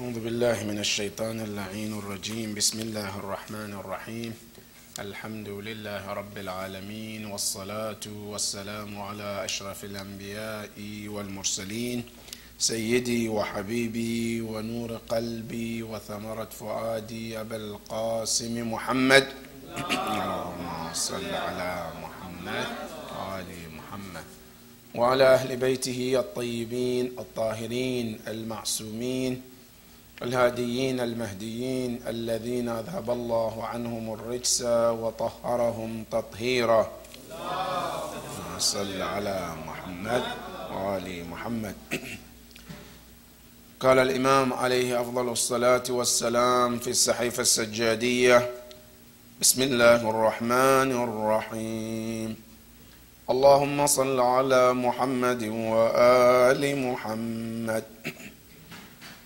أعوذ بالله من الشيطان اللعين الرجيم. بسم الله الرحمن الرحيم. الحمد لله رب العالمين، والصلاة والسلام على أشرف الأنبياء والمرسلين، سيدي وحبيبي ونور قلبي وثمرة فؤادي أبا القاسم محمد. اللهم صل على محمد وآل محمد وعلى أهل بيته الطيبين الطاهرين المعصومين الهاديين المهديين الذين أذهب الله عنهم الرجس وطهرهم تطهيرا. اللهم صل على محمد وآل محمد. قال الإمام عليه أفضل الصلاة والسلام في الصحيفة السجادية: بسم الله الرحمن الرحيم. اللهم صل على محمد وآل محمد.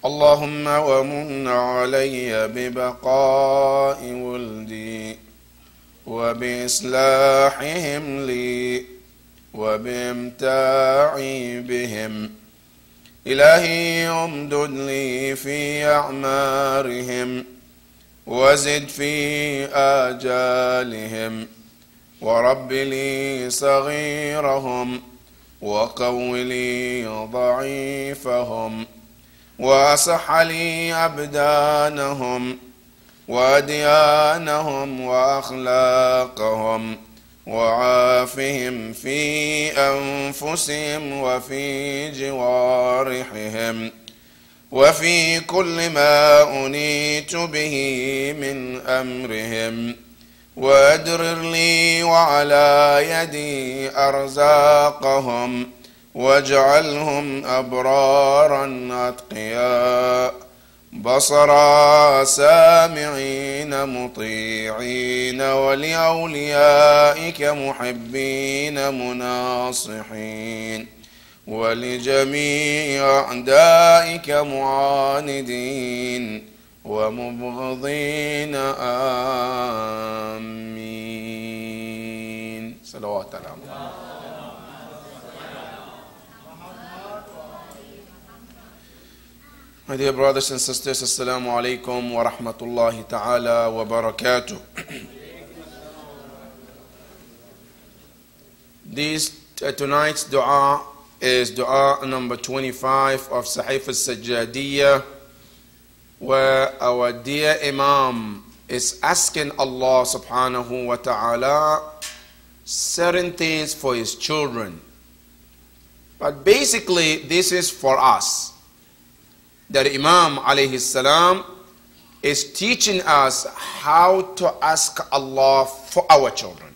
اللهم ومن علي ببقاء ولدي وبإصلاحهم لي وبامتاعي بهم. إلهي امدد لي في أعمارهم وزد في آجالهم ورب لي صغيرهم وقو لي ضعيفهم وأصح لي أبدانهم وأديانهم وأخلاقهم وعافهم في أنفسهم وفي جوارحهم وفي كل ما أنيت به من أمرهم، وأدرر لي وعلى يدي أرزاقهم واجعلهم أبرارا أتقياء بصرا سامعين مطيعين ولأوليائك محبين مناصحين ولجميع أعدائك معاندين ومبغضين. آمين. صلوات الله. My dear brothers and sisters, Assalamu alaikum wa rahmatullahi ta'ala wa barakatuh. Tonight's dua is dua number 25 of Sahif al-Sajjadiyah, where our dear Imam is asking Allah subhanahu wa ta'ala certain things for his children. But basically this is for us. That Imam alayhi salam is teaching us how to ask Allah for our children.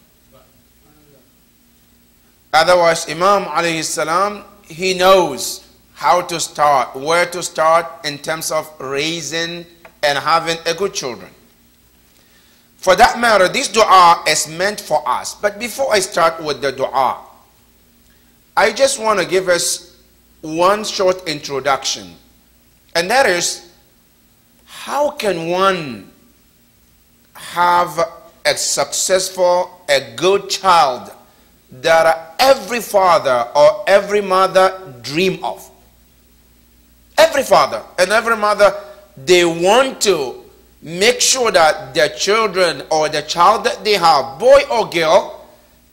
Otherwise, Imam alayhi salam, he knows how to start, where to start in terms of raising and having a good children. For that matter, this dua is meant for us. But before I start with the dua, I just want to give us one short introduction. And that is, how can one have a successful, a good child that every father or every mother dream of? Every father and every mother, they want to make sure that their children or the child that they have, boy or girl,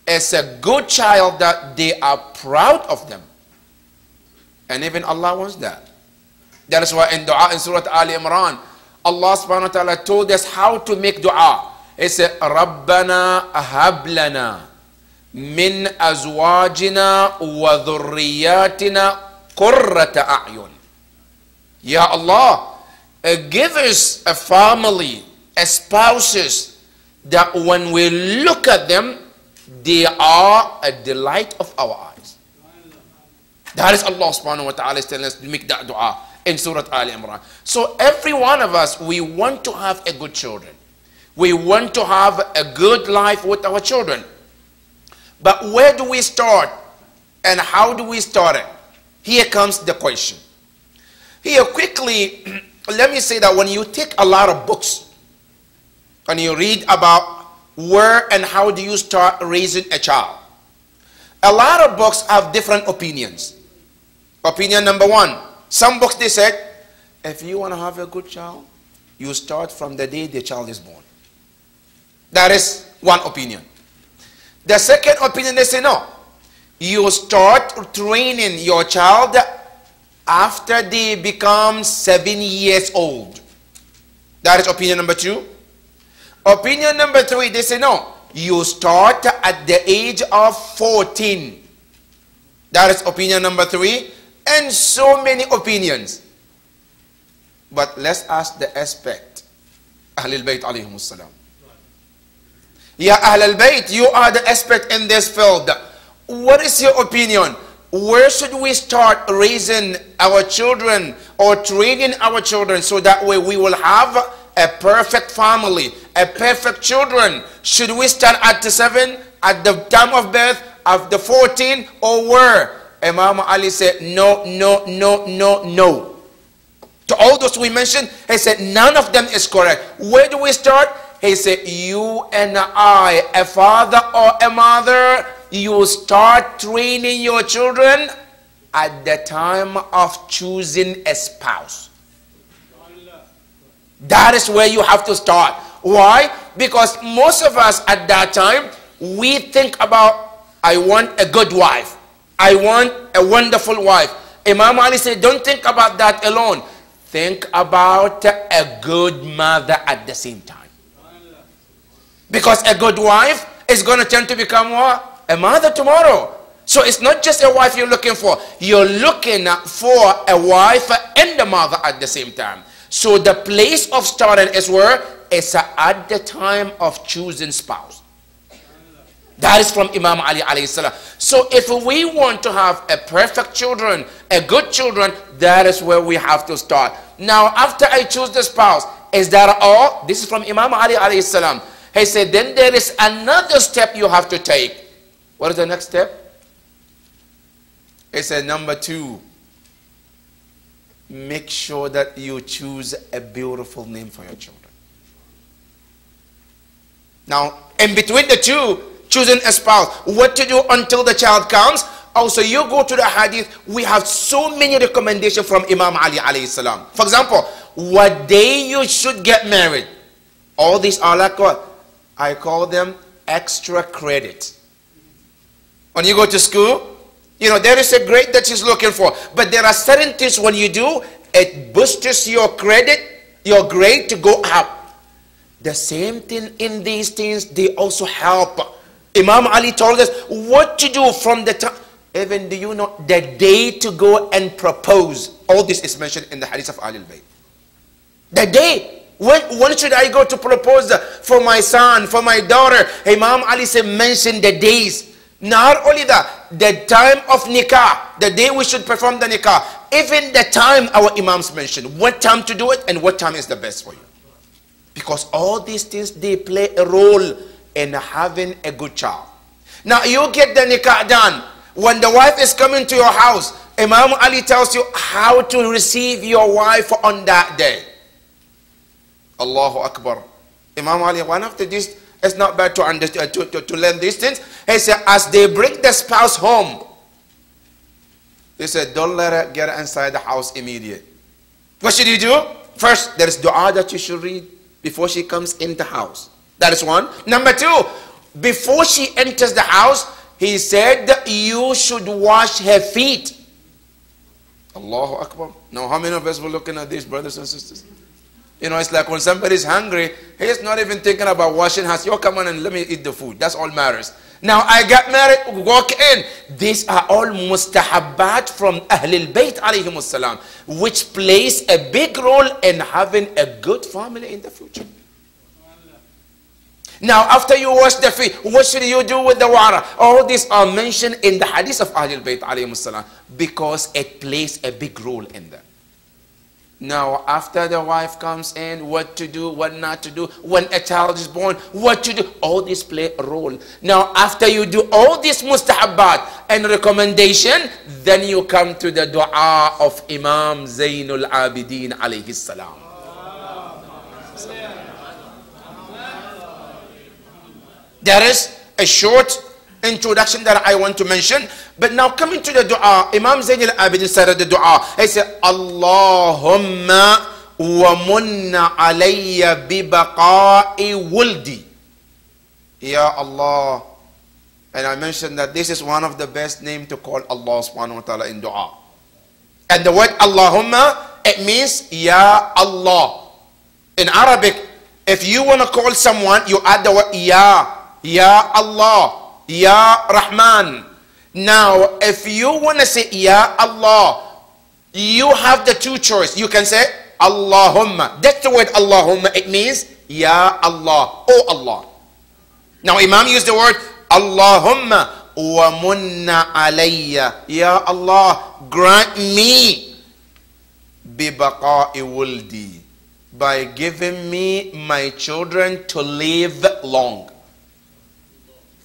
is a good child that they are proud of them. And even Allah wants that. That is why in dua in Surah Ali Imran, Allah subhanahu wa ta'ala told us how to make dua. He said, Rabbana hablana min azwajina wa dhurriyatina qurrata a'yun. Ya Allah, give us a family, a spouses, that when we look at them, they are a delight of our eyes. That is Allah subhanahu wa ta'ala is telling us to make that dua in Surah Al Imran. So every one of us, we want to have a good children. We want to have a good life with our children. But where do we start? And how do we start it? Here comes the question. Here quickly, let me say that when you take a lot of books and you read about where and how do you start raising a child, a lot of books have different opinions. Opinion number one, some books they said if you want to have a good child, you start from the day the child is born. That is one opinion. The second opinion, they say no. You start training your child after they become 7 years old. That is opinion number 2. Opinion number 3, they say no. You start at the age of 14. That is opinion number 3. And so many opinions. But let's ask the aspect. Ahlul Bayt alayhimus salam. Ya Ahlul Bayt, you are the expert in this field. What is your opinion? Where should we start raising our children or training our children so that way we will have a perfect family, a perfect children? Should we start at the 7, at the time of birth, of the 14, or where? Imam Ali said, no, no, no, no, no. To all those we mentioned, he said, none of them is correct. Where do we start? He said, you and I, a father or a mother, you start training your children at the time of choosing a spouse. That is where you have to start. Why? Because most of us at that time, we think about, I want a good wife. I want a wonderful wife. Imam Ali said, don't think about that alone. Think about a good mother at the same time. Because a good wife is going to turn to become what? A mother tomorrow. So it's not just a wife you're looking for. You're looking for a wife and a mother at the same time. So the place of starting is where? It's at the time of choosing spouse. That is from Imam Ali alayhi salam. So if we want to have a perfect children, a good children, that is where we have to start. Now after I choose the spouse, is that all? This is from Imam Ali alayhi salam. He said, then there is another step you have to take. What is the next step? He said, number 2, make sure that you choose a beautiful name for your children. Now, in between the two, choosing a spouse, what to do until the child comes. Also, you go to the hadith, we have so many recommendations from Imam Ali alayhi salam. For example, what day you should get married. All these are like what? I call them extra credit. When you go to school, you know, there is a grade that you're looking for. But there are certain things when you do, it boosts your credit, your grade to go up. The same thing in these things, they also help. Imam Ali told us what to do from the time, even do you know, the day to go and propose. All this is mentioned in the hadith of Ahlul Bayt. The day. When should I go to propose for my son, for my daughter? Imam Ali said, mention the days. Not only that, the time of nikah, the day we should perform the nikah. Even the time our imams mentioned, what time to do it and what time is the best for you. Because all these things, they play a role in having a good child. Now you get the nikah done. When the wife is coming to your house, Imam Ali tells you how to receive your wife on that day. Allahu Akbar. Imam Ali, one of the things, it's not bad to understand, to learn these things. He said, as they bring the spouse home, he said, don't let her get inside the house immediately. What should you do? First, there is dua that you should read before she comes in the house. That is one. Number 2, before she enters the house, he said that you should wash her feet. Allahu Akbar. Now, how many of us were looking at these, brothers and sisters? You know, it's like when somebody's hungry, he's not even thinking about washing hands. Yo, come on and let me eat the food. That's all matters. Now, I got married, walk in. These are all mustahabbat from Ahlul Bayt alayhimus salam, which plays a big role in having a good family in the future. Now, after you wash the feet, what should you do with the water? All these are mentioned in the hadith of Ahlul Bayt alayhimus salam because it plays a big role in them. Now, after the wife comes in, what to do, what not to do, when a child is born, what to do, all these play a role. Now, after you do all these mustahabbat and recommendation, then you come to the dua of Imam Zainul Abidin alayhi salam. There is a short introduction that I want to mention. But now coming to the dua, Imam Zayn al-Abidin said the dua. He said, Allahumma wa munna alayya bi baqa'i wuldi. Ya Allah. And I mentioned that this is one of the best names to call Allah subhanahu wa ta'ala in dua. And the word Allahumma, it means Ya Allah. In Arabic, if you want to call someone, you add the word Ya Allah, Ya Rahman. Now, if you want to say Ya Allah, you have the two choices. You can say Allahumma. That's the word Allahumma. It means Ya Allah, oh Allah. Now, Imam used the word Allahumma wa munna alayya. Ya Allah, grant me bi baqa'i wuldi, by giving me my children to live long.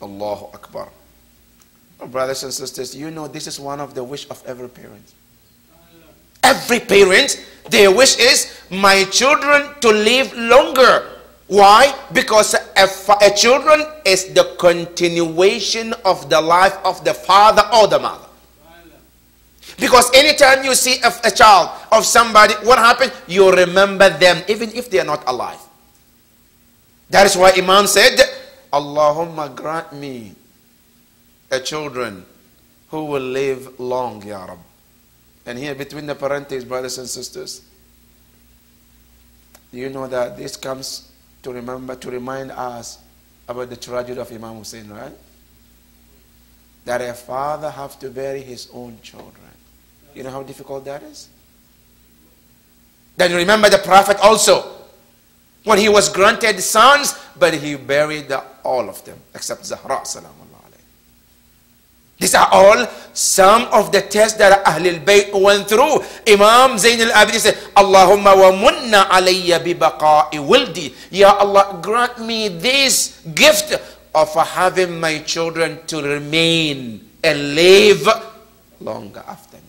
Allahu Akbar. Oh, brothers and sisters, you know this is one of the wish of every parent. Every parent, their wish is my children to live longer. Why? Because a children is the continuation of the life of the father or the mother. Because anytime you see a child of somebody, what happens? You remember them even if they are not alive. That is why Imam said, Allahumma grant me a children who will live long, Ya Rab. And here between the parentheses, brothers and sisters, do you know that this comes to remind us about the tragedy of Imam Hussein, right? That a father have to bury his own children. You know how difficult that is? Then remember the Prophet also, when he was granted sons, but he buried all of them except Zahra salamullah alayhi. These are all some of the tests that Ahlul Bayt went through. Imam Zayn al-Abidin said, Allahumma wa munna alayya bi baqa'i wildi. Ya Allah, grant me this gift of having my children to remain and live longer after me.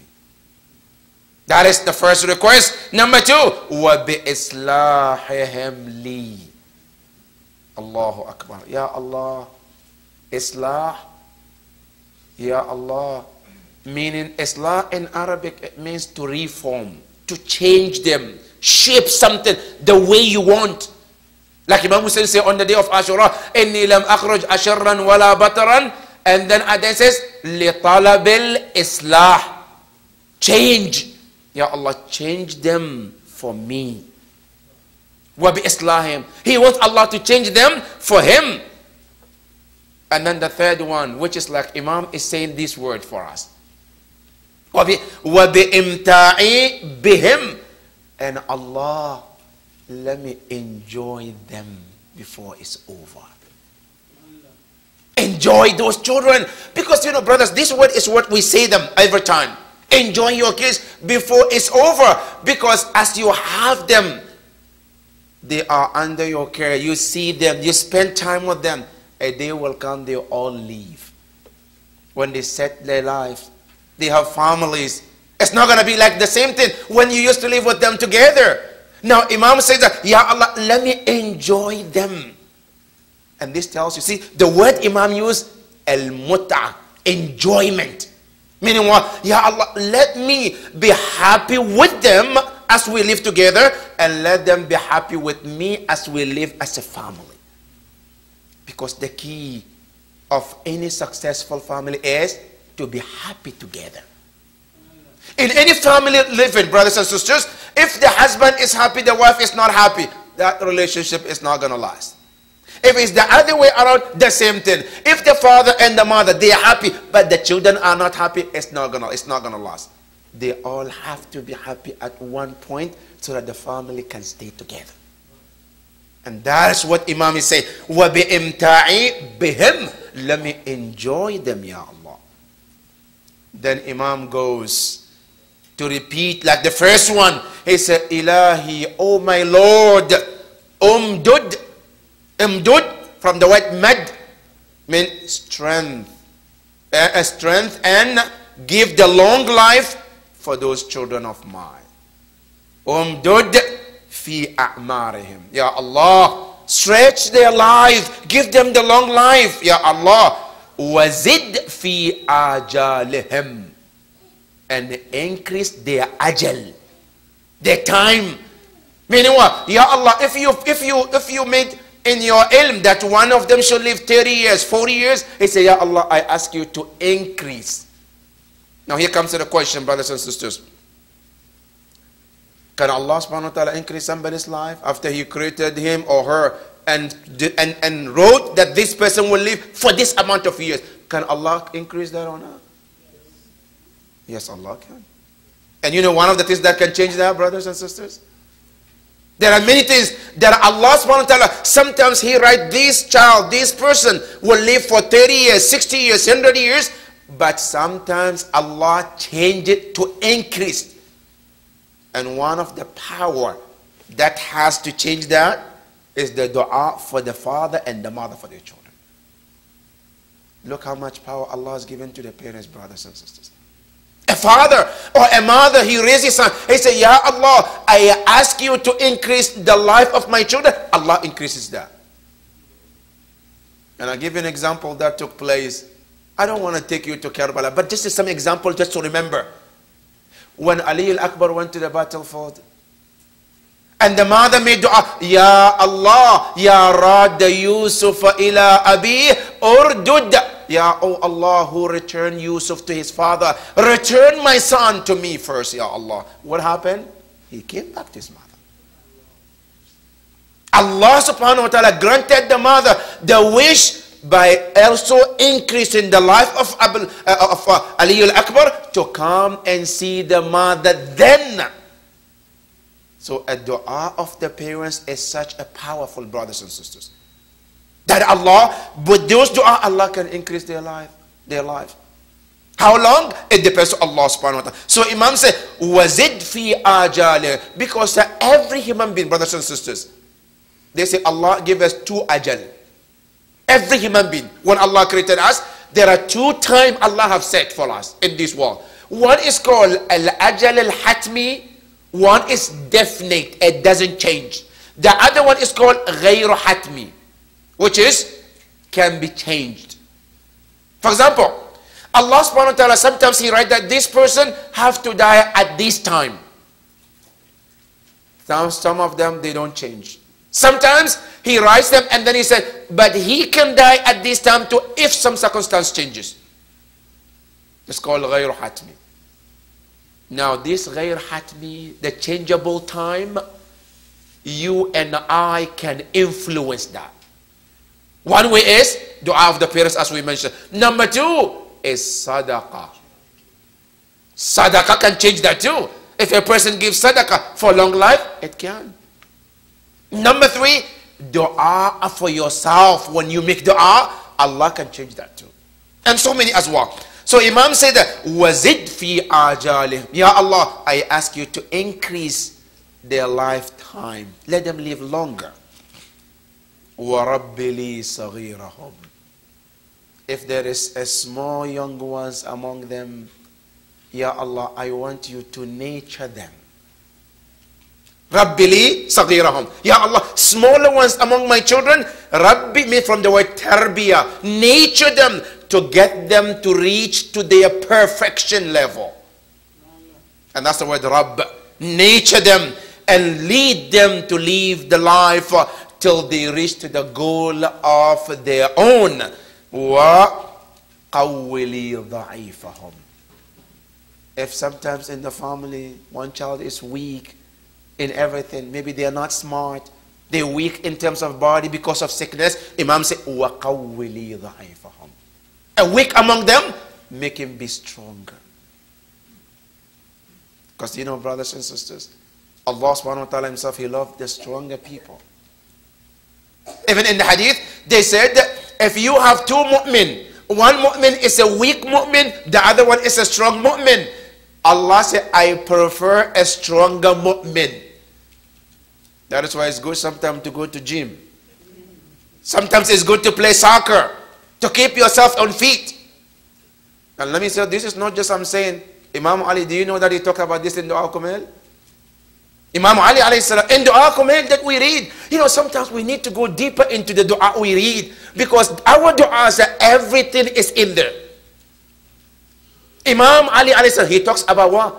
That is the first request. Number two, wa bi islahihim li. Allahu Akbar. Ya Allah, islah. Ya Allah. Meaning islah in Arabic, it means to reform, to change them, shape something the way you want. Like Imam Hussein said on the day of Ashura, Inni lam akhruj asharran wala bataran. And then Adhan says, li talabil islah. Change. Ya Allah, change them for me. Wa bi islahim. He wants Allah to change them for him. And then the third one, which is like Imam is saying this word for us. Wa bi imta'i bihim. And Allah, let me enjoy them before it's over. Enjoy those children. Because, you know, brothers, this word is what we say them every time. Enjoy your kids before it's over. Because as you have them, they are under your care. You see them. You spend time with them. A day will come, they all leave. When they set their lives, they have families. It's not going to be like the same thing when you used to live with them together. Now, Imam says that, Ya Allah, let me enjoy them. And this tells you, see, the word Imam used, al-muta, enjoyment. Meaning what? Ya Allah, let me be happy with them as we live together, and let them be happy with me as we live as a family. Because the key of any successful family is to be happy together. In any family living, brothers and sisters, if the husband is happy, the wife is not happy, that relationship is not going to last. If it's the other way around, the same thing. If the father and the mother, they are happy, but the children are not happy, it's not gonna last. They all have to be happy at one point so that the family can stay together. And that's what Imam is saying. Wa bi imta'i bihim. Let me enjoy them, Ya Allah. Then Imam goes to repeat like the first one. He said, Ilahi, oh my Lord, umdud. Umdud from the word mad means strength. Strength, and give the long life for those children of mine. Umdud fi a'marihim. Ya Allah, stretch their life, give them the long life. Ya Allah, وَزِدْ فِي آجَالِهِمْ, and increase their ajal, their time. Meaning what? Ya Allah, if you made in your ilm that one of them should live 30 years, 40 years, he say, Ya Allah, I ask you to increase. Now here comes to the question, brothers and sisters. Can Allah subhanahu wa ta'ala increase somebody's life after he created him or her and wrote that this person will live for this amount of years? Can Allah increase that or not? Yes, Allah can. And you know one of the things that can change that, brothers and sisters? There are many things that Allah subhanahu wa ta'ala, sometimes he write this child, this person will live for 30 years, 60 years, 100 years, but sometimes Allah change it to increase. And one of the power that has to change that is the dua for the father and the mother for their children. Look how much power Allah has given to the parents, brothers and sisters. A father or a mother, he raises his son. He says, Ya Allah, I ask you to increase the life of my children. Allah increases that. And I'll give you an example that took place. I don't want to take you to Karbala, but just some example just to remember. When Ali al-Akbar went to the battlefield, and the mother made dua, Ya Allah, Ya Radda Yusuf ila abi urdud. Ya oh Allah, who returned Yusuf to his father, return my son to me first, Ya Allah. What happened? He came back to his mother. Allah subhanahu wa ta'ala granted the mother the wish by also increasing the life of Ali al-Akbar to come and see the mother then. So a dua of the parents is such a powerful, brothers and sisters, that Allah, with those dua, Allah can increase their life. How long? It depends on Allah subhanahu wa ta'ala. So Imam said, وَزِدْ فِي آجَالِ, because every human being, brothers and sisters, they say Allah give us 2 ajal. Every human being, when Allah created us, there are 2 times Allah have set for us in this world. One is called al-ajal al-hatmi. One is definite, it doesn't change. The other one is called ghayru hatmi, which is can be changed. For example, Allah subhanahu wa ta'ala, sometimes he write that this person have to die at this time. Some of them, they don't change. Sometimes he writes them and then he said, but he can die at this time too if some circumstance changes. It's called ghayru hatmi. Now this ghayr hatmi, the changeable time, you and I can influence that. One way is dua of the parents, as we mentioned. Number 2 is sadaqah. Sadaqah can change that too. If a person gives sadaqah for long life, it can. Number 3, dua for yourself. When you make dua, Allah can change that too. And so many as well. So Imam said that, وَزِدْ فِي آجَالِهِمْ, Ya Allah, I ask you to increase their lifetime. Let them live longer. وَرَبِّ لِي صَغِيرَهُمْ, if there is a small young ones among them, Ya Allah, I want you to nurture them. Rabbi li saghirahum. Ya Allah, smaller ones among my children, Rabbi, me from the word tarbiyah, nature them to get them to reach to their perfection level. And that's the word Rabb. Nature them and lead them to live the life till they reach to the goal of their own. Wa qawwili dha'ifahum. If sometimes in the family one child is weak in everything, maybe they are not smart, they're weak in terms of body because of sickness, Imam said, وَقَوِّلِي ضَعِيفَهُمْ. A weak among them, make him be stronger. Because you know, brothers and sisters, Allah subhanahu wa ta'ala himself, he loved the stronger people. Even in the hadith, they said that if you have 2 mu'min, one mu'min is a weak mu'min, the other one is a strong mu'min, Allah said, I prefer a stronger mu'min. That is why it's good sometimes to go to gym. Sometimes it's good to play soccer, to keep yourself on feet. And let me say, this is not just I'm saying. Imam Ali, do you know that he talked about this in Dua Kumail? Imam Ali alayhi salam, in dua command that we read, you know, sometimes we need to go deeper into the dua we read, because our du'as, everything is in there. Imam Ali alayhi salam, he talks about what?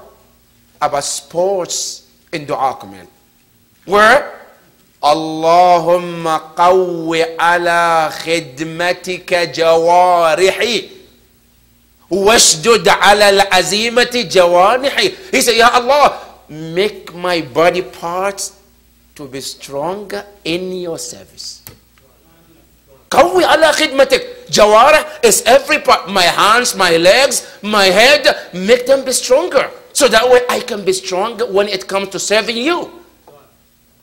About sports in dua command. Where? Allahumma qawwi ala khidmatika jawarihi washdud ala al-azimati jawanihi. He said, Ya Allah, make my body parts to be stronger in your service. Qawwi ala khidmatik. Jawarih is every part. My hands, my legs, my head, make them be stronger. So that way I can be stronger when it comes to serving you.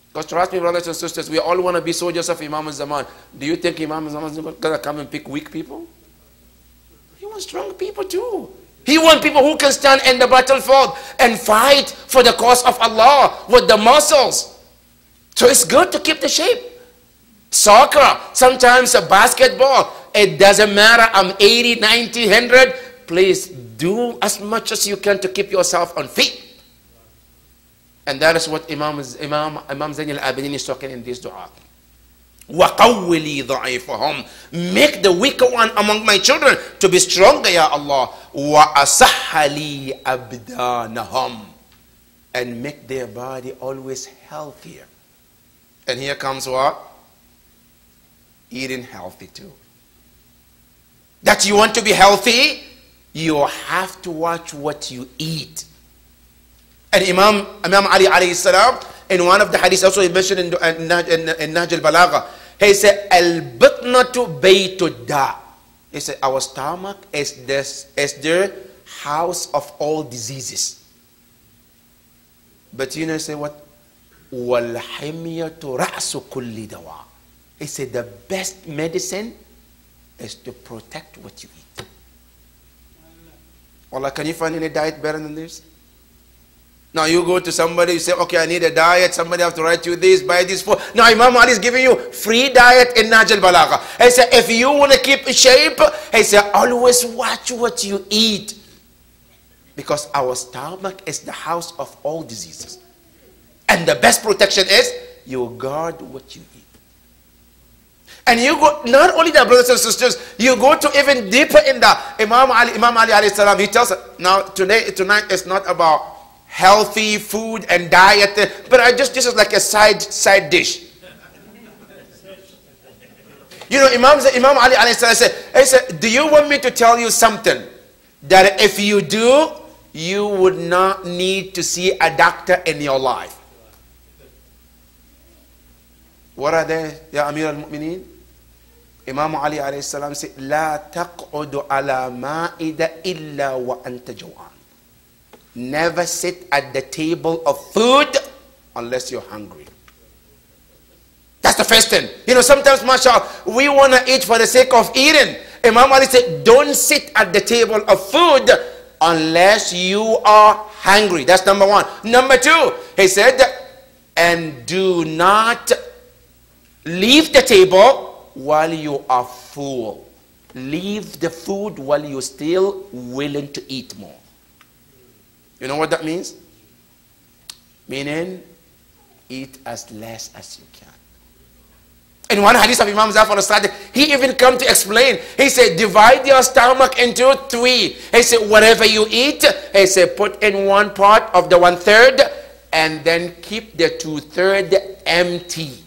Because trust me, brothers and sisters, we all want to be soldiers of Imam al-Zaman. Do you think Imam al-Zaman is going to come and pick weak people? He wants strong people too. He wants people who can stand in the battlefield and fight for the cause of Allah with the muscles. So it's good to keep the shape. Soccer, sometimes a basketball, it doesn't matter. I'm 80, 90, 100. Please do as much as you can to keep yourself on feet. And that is what Imam Zayn al-Abidin is talking in this dua. وَقَوِّ لِي ضَعِيفَهُمْ. Make the weaker one among my children to be stronger, Ya Allah. وَأَصَحَّ لِي أَبْدَانَهُمْ. And make their body always healthier. And here comes what? Eating healthy too. That you want to be healthy, you have to watch what you eat. And Imam Ali alayhi salam, in one of the hadiths also he mentioned in Nahj al-Balagha, he said, Al-Batnatu Baytud Da. He said, our stomach is the house of all diseases. But you know, say what? Wal-Himyatu Ra'su Kulli Dawa. He said, the best medicine is to protect what you eat. Allah, can you find any diet better than this? Now you go to somebody, you say, okay, I need a diet. Somebody have to write you this, buy this for. Now Imam Ali is giving you free diet in Nahj al-Balagha. He said, if you want to keep shape, he said, always watch what you eat. Because our stomach is the house of all diseases. And the best protection is you guard what you eat. And you go, not only that, brothers and sisters, you go to even deeper in that. Imam Ali alayhi salam, he tells us, now tonight is not about healthy food and diet, but this is like a side dish. You know, Imam Ali alayhi salam said, do you want me to tell you something that if you do, you would not need to see a doctor in your life? What are they, Ya Amir al-Mu'mineen? Imam Ali alayhi salam said, La taq'udu ala ma'ida illa wa anta jaw'an. Never sit at the table of food unless you're hungry. That's the first thing. You know, sometimes, mashallah, we want to eat for the sake of eating. Imam Ali said, don't sit at the table of food unless you are hungry. That's number one. Number two, he said, and do not leave the table while you are full. Leave the food while you're still willing to eat more. You know what that means? Meaning, eat as less as you can. In one hadith of Imam Zafar al-Sadiq, he even come to explain. He said, divide your stomach into three. He said, whatever you eat, he said, put in one part of the 1/3 and then keep the 2/3 empty.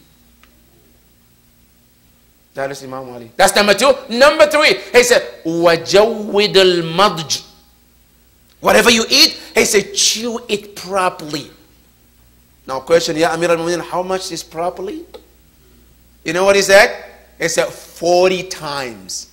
That is Imam Ali. That's number two. Number three, he said, وَجَوِّدَ الْمَضْجِ. Whatever you eat, he said, chew it properly. Now question, Ya Amir al-Mu'minin, how much is properly? You know what he said? He said 40 times.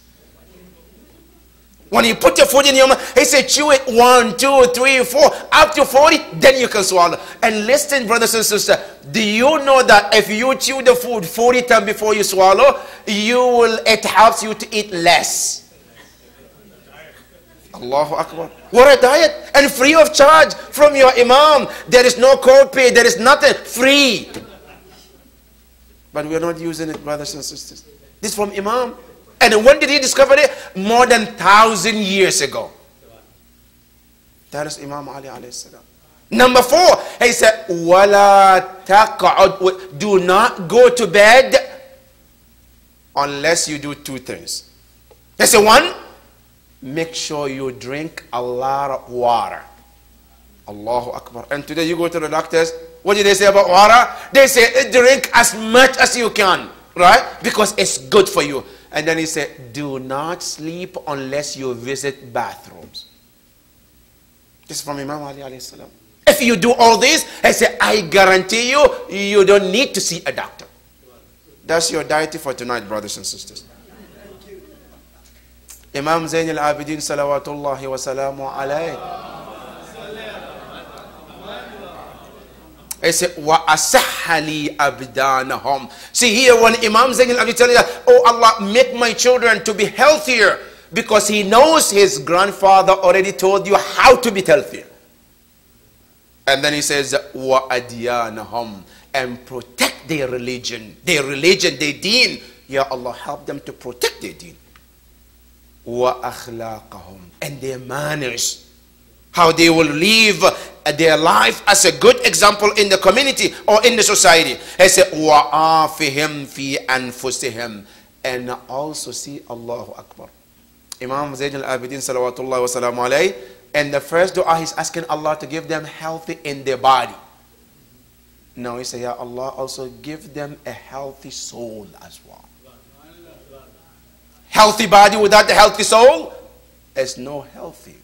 When you put your food in your mouth, he said chew it 1, 2, 3, 4, up to 40, then you can swallow. And listen, brothers and sisters, do you know that if you chew the food 40 times before you swallow, it helps you to eat less. Allahu Akbar. What a diet. And free of charge from your imam. There is no co-pay. There is nothing. Free. But we are not using it, brothers and sisters. This is from imam. And when did he discover it? More than 1,000 years ago. That is Imam Ali alayhi salam. Number 4, he said, وَلَا تَقْعُدْ. Do not go to bed unless you do 2 things. He said, 1, make sure you drink a lot of water. Allahu Akbar. And today you go to the doctors, what do they say about water? They say, drink as much as you can, right? Because it's good for you. And then he said, do not sleep unless you visit bathrooms. This is from Imam Ali alayhi salam. If you do all this, I say, I guarantee you, you don't need to see a doctor. That's your deity for tonight, brothers and sisters. Imam Zayn al-Abidin salawatullahi wa salamu alayhi. I say, wa asahali abdanahum. See here, when Imam Zayn al-Abidin telling us, oh Allah, make my children to be healthier, because he knows his grandfather already told you how to be healthier. And then he says, wa adyanahum, and protect their religion, their deen. Ya Allah, help them to protect their deen. Wa akhlaqahum, and their manners, how they will live their life as a good example in the community or in the society. He said, wa afihim fi anfusihim, and also see, Allahu Akbar, Imam Zayn al-Abidin salawatullahi wa salamu alayhi, and the first dua he's asking Allah to give them healthy in their body. Now he said, Ya Allah, also give them a healthy soul as well. Healthy body without the healthy soul is no healthy.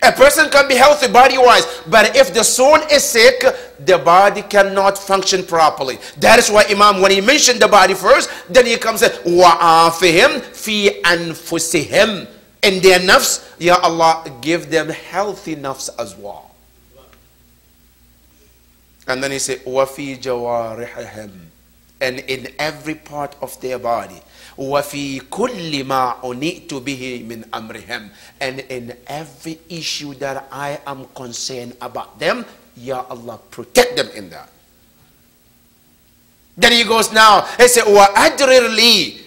A person can be healthy body-wise, but if the soul is sick, the body cannot function properly. That is why Imam, when he mentioned the body first, then he comes and wa'afihim fi anfusihim. In their nafs, Ya Allah, give them healthy nafs as well. And then he said, wa fi jawarihim, and in every part of their body. وَفِي كُلِّ مَا أُنِئْتُ بِهِ مِنْ أَمْرِهِمْ, and in every issue that I am concerned about them, Ya Allah, protect them in that. Then he goes now, he said, وَأَدْرِرْ لِي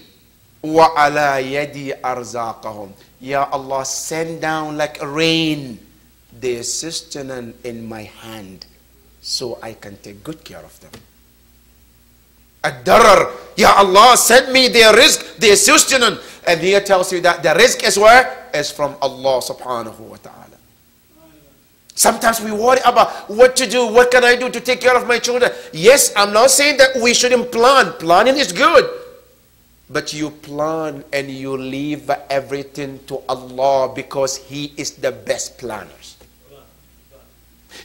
وَعَلَى يَدِي أَرْزَاقَهُمْ. Ya Allah, send down like rain their sustenance in my hand, so I can take good care of them. Ad-darar, Ya Allah, send me their rizq, their sustenance. And here tells you that the rizq is where? Is from Allah subhanahu wa ta'ala. Sometimes we worry about what to do, what can I do to take care of my children. Yes, I'm not saying that we shouldn't plan. Planning is good. But you plan and you leave everything to Allah, because He is the best planners.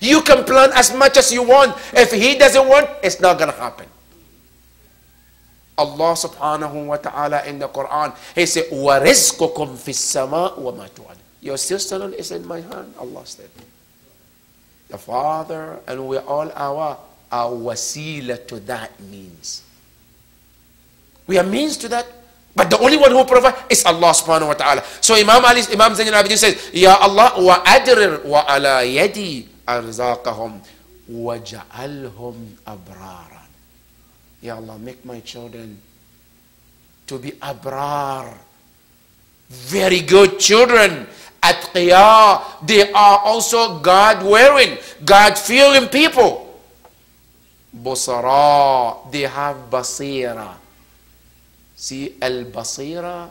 You can plan as much as you want. If He doesn't want, it's not going to happen. Allah subhanahu wa ta'ala in the Quran, He said, وَرِزْقُكُمْ فِي السَّمَاءِ وَمَا تُوعَدُونَ. Your sustenance is in my hand, Allah said. The Father and we all our wasila to that means. We are means to that, but the only one who provides is Allah subhanahu wa ta'ala. So Imam Zayn al-Abidin says, Ya Allah, وَأَدْرِرْ وَعَلَى يَدِي أَرْزَاقَهُمْ وَجَعَلْهُمْ أَبْرَارًا. Ya Allah, make my children to be abrar, very good children. Atqiya, they are also God-wearing, God-fearing people. Busara, they have basira. See, al-basira,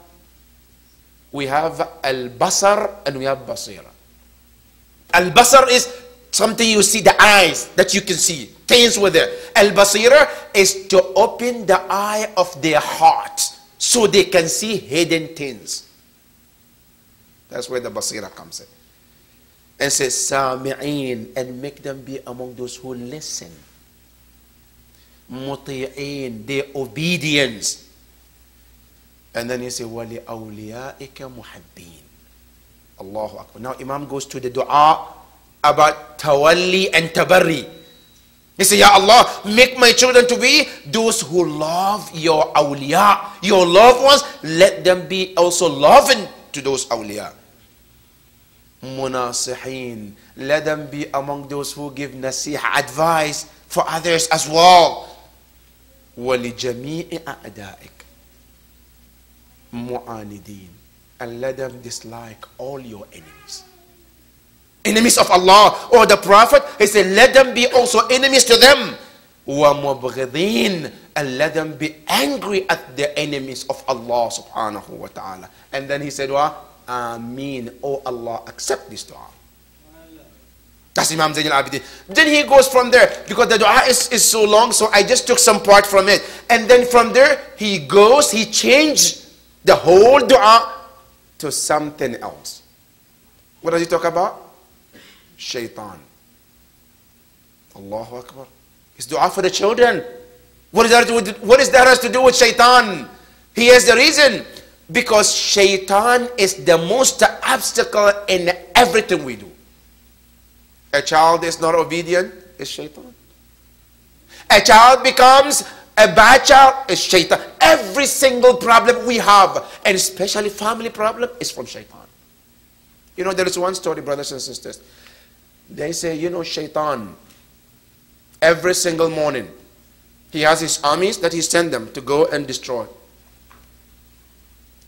we have al-basar and we have basira. Al-basar is something you see, the eyes that you can see. Things with it. Al-basira is to open the eye of their heart so they can see hidden things. That's where the basira comes in. And says sami'in, and make them be among those who listen. Muti'in, their obedience. And then he says wali awliyaika muhabbin. Allahu Akbar. Now Imam goes to the dua about tawalli and tabarri. He said, Ya Allah, make my children to be those who love your awliya, your loved ones. Let them be also loving to those awliya. Munasihin, let them be among those who give nasiha, advice for others as well. وَلِجَمِيعِ أَعْدَائِكَ mu'anidin, and let them dislike all your enemies. enemies of Allah or the Prophet, he said, let them be also enemies to them. وَمُبْغِضِينَ, and let them be angry at the enemies of Allah subhanahu wa ta'ala. And then he said, what? Ameen. Oh Allah, accept this dua. That's Imam Zayn al-Abidin. Then he goes from there, because the dua is so long, so I just took some part from it. And then from there, he changed the whole dua to something else. What does he talk about? Shaitan. Allahu Akbar. It's dua for the children. What is that has to do with shaitan? Here's the reason. Because shaitan is the most obstacle in everything we do. A child is not obedient, it's shaitan. A child becomes a bad child, it's shaitan. Every single problem we have, and especially family problem, is from shaitan. You know, there is one story, brothers and sisters. They say, you know, shaitan, every single morning, he has his armies that he sends them to go and destroy.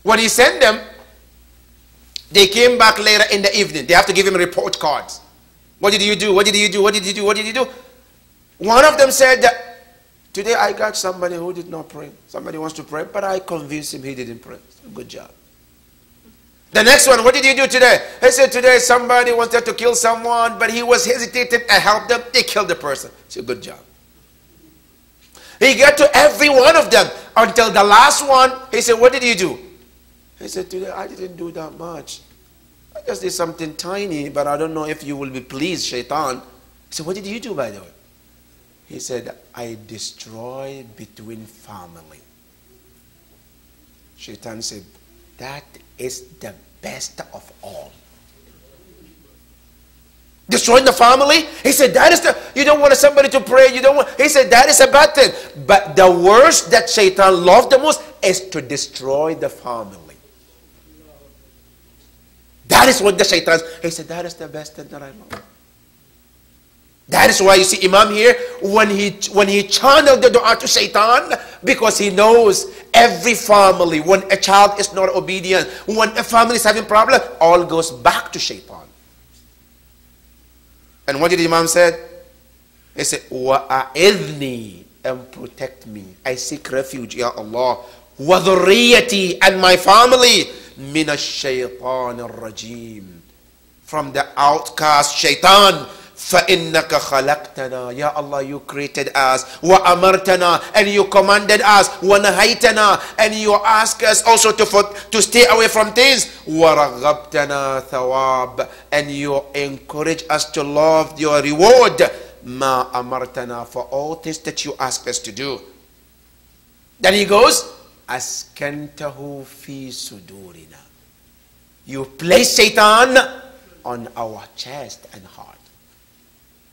When he sent them, they came back later in the evening. They have to give him report cards. What did you do? What did you do? What did you do? What did you do? One of them said that, today I got somebody who did not pray. Somebody wants to pray, but I convinced him he didn't pray. Good job. The next one, what did you do today? He said, today somebody wanted to kill someone, but he was hesitating. I helped them. They killed the person. He said, good job. He got to every one of them until the last one. He said, what did you do? He said, today I didn't do that much. I just did something tiny, but I don't know if you will be pleased, shaitan. He said, what did you do, by the way? He said, I destroy between family. Shaitan said, that is the best of all. Destroying the family? He said, that is you don't want somebody to pray. He said, that is a bad thing. But the worst that shaitan loved the most is to destroy the family. That is what the shaitan, he said, that is the best thing that I love. That is why you see Imam here, when he channeled the dua to shaitan, because he knows every family, when a child is not obedient, when a family is having problem, all goes back to shaitan. And what did Imam said? He said, وَأَعِذْنِي, and protect me. I seek refuge, Ya Allah. وَذُرِّيَّتِي, and my family, مِنَ الشَّيْطَانِ الرَّجِيمِ, from the outcast shaitan. فَإِنَّكَ خَلَقْتَنَا, Ya Allah, you created us. وَأَمَرْتَنَا, and you commanded us. وَنَهَيْتَنَا, and you asked us also to stay away from things. وَرَغَّبْتَنَا ثَوَابٍ, and you encourage us to love your reward. مَا أَمَرْتَنَا, for all things that you ask us to do. Then he goes, أَسْكَنْتَهُ فِي سُدُورِنَا, you place shaitan on our chest and heart.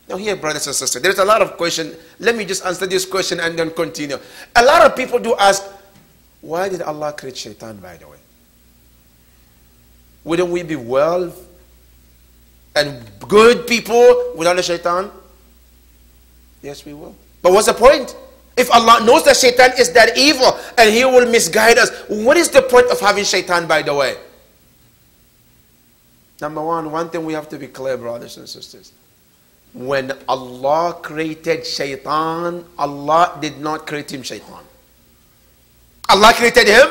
Now here, brothers and sisters, there's a lot of questions. Let me just answer this question and then continue. A lot of people do ask, why did Allah create shaitan, by the way? Wouldn't we be well and good people without the shaitan? Yes, we will. But what's the point? If Allah knows that shaitan is that evil and he will misguide us, what is the point of having shaitan, by the way? Number one thing we have to be clear, brothers and sisters. When Allah created shaitan, Allah did not create him shaitan. Allah created him.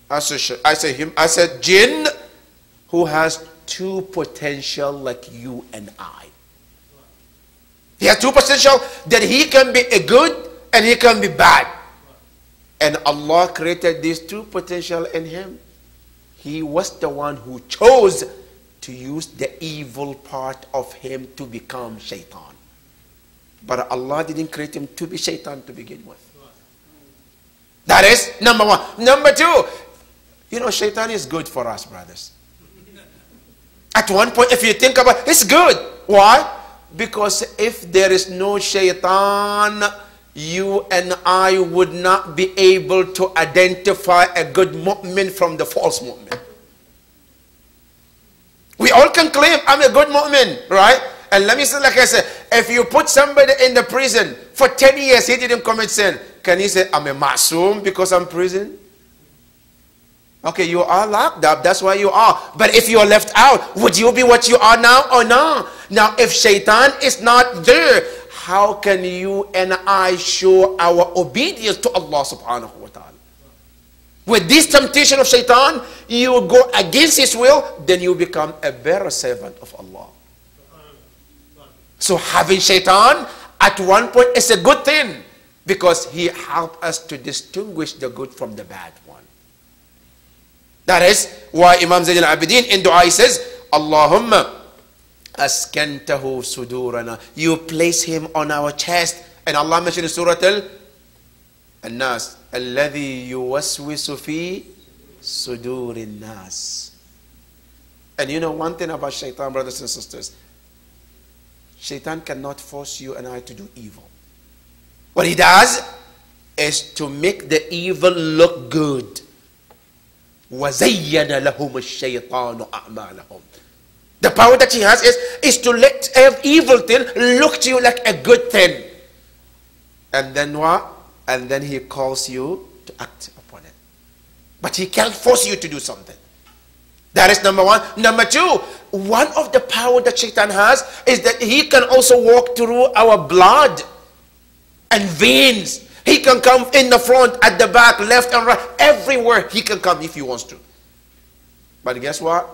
I said jinn, who has two potential like you and I. He has two potential, that he can be a good and he can be bad. And Allah created these two potential in him. He was the one who chose to use the evil part of him to become shaitan. But Allah didn't create him to be shaitan to begin with. That is number one. Number two, you know, shaitan is good for us, brothers. At one point, if you think about it, it's good. Why? Because if there is no shaitan, you and I would not be able to identify a good mu'min from the false mu'min. We all can claim, I'm a good mu'min, right? And let me say, like I said, if you put somebody in the prison for 10 years, he didn't commit sin, can he say, I'm a ma'soom because I'm in prison? Okay, you are locked up. That's why you are. But if you are left out, would you be what you are now or no? Now, if shaitan is not there, how can you and I show our obedience to Allah subhanahu wa ta'ala? With this temptation of shaitan, you go against his will, then you become a better servant of Allah. So having shaitan at one point is a good thing, because he helps us to distinguish the good from the bad one. That is why Imam Zayn al-Abidin in dua he says, Allahumma askantahu sudurana. You place him on our chest. And Allah mentioned in Surah Al-Nas, alladhi yuwaswisu fi sudurin nas. And you know one thing about shaitan, brothers and sisters, shaitan cannot force you and I to do evil. What he does is to make the evil look good. وَزَيَّنَ لَهُمُ الشَّيْطَانُ أَعْمَالَهُم. The power that he has is to let every evil thing look to you like a good thing. And then what? And then he calls you to act upon it. But he can't force you to do something. That is number one. Number two, one of the power that shaitan has is that he can also walk through our blood and veins. He can come in the front, at the back, left and right, everywhere he can come if he wants to. But guess what?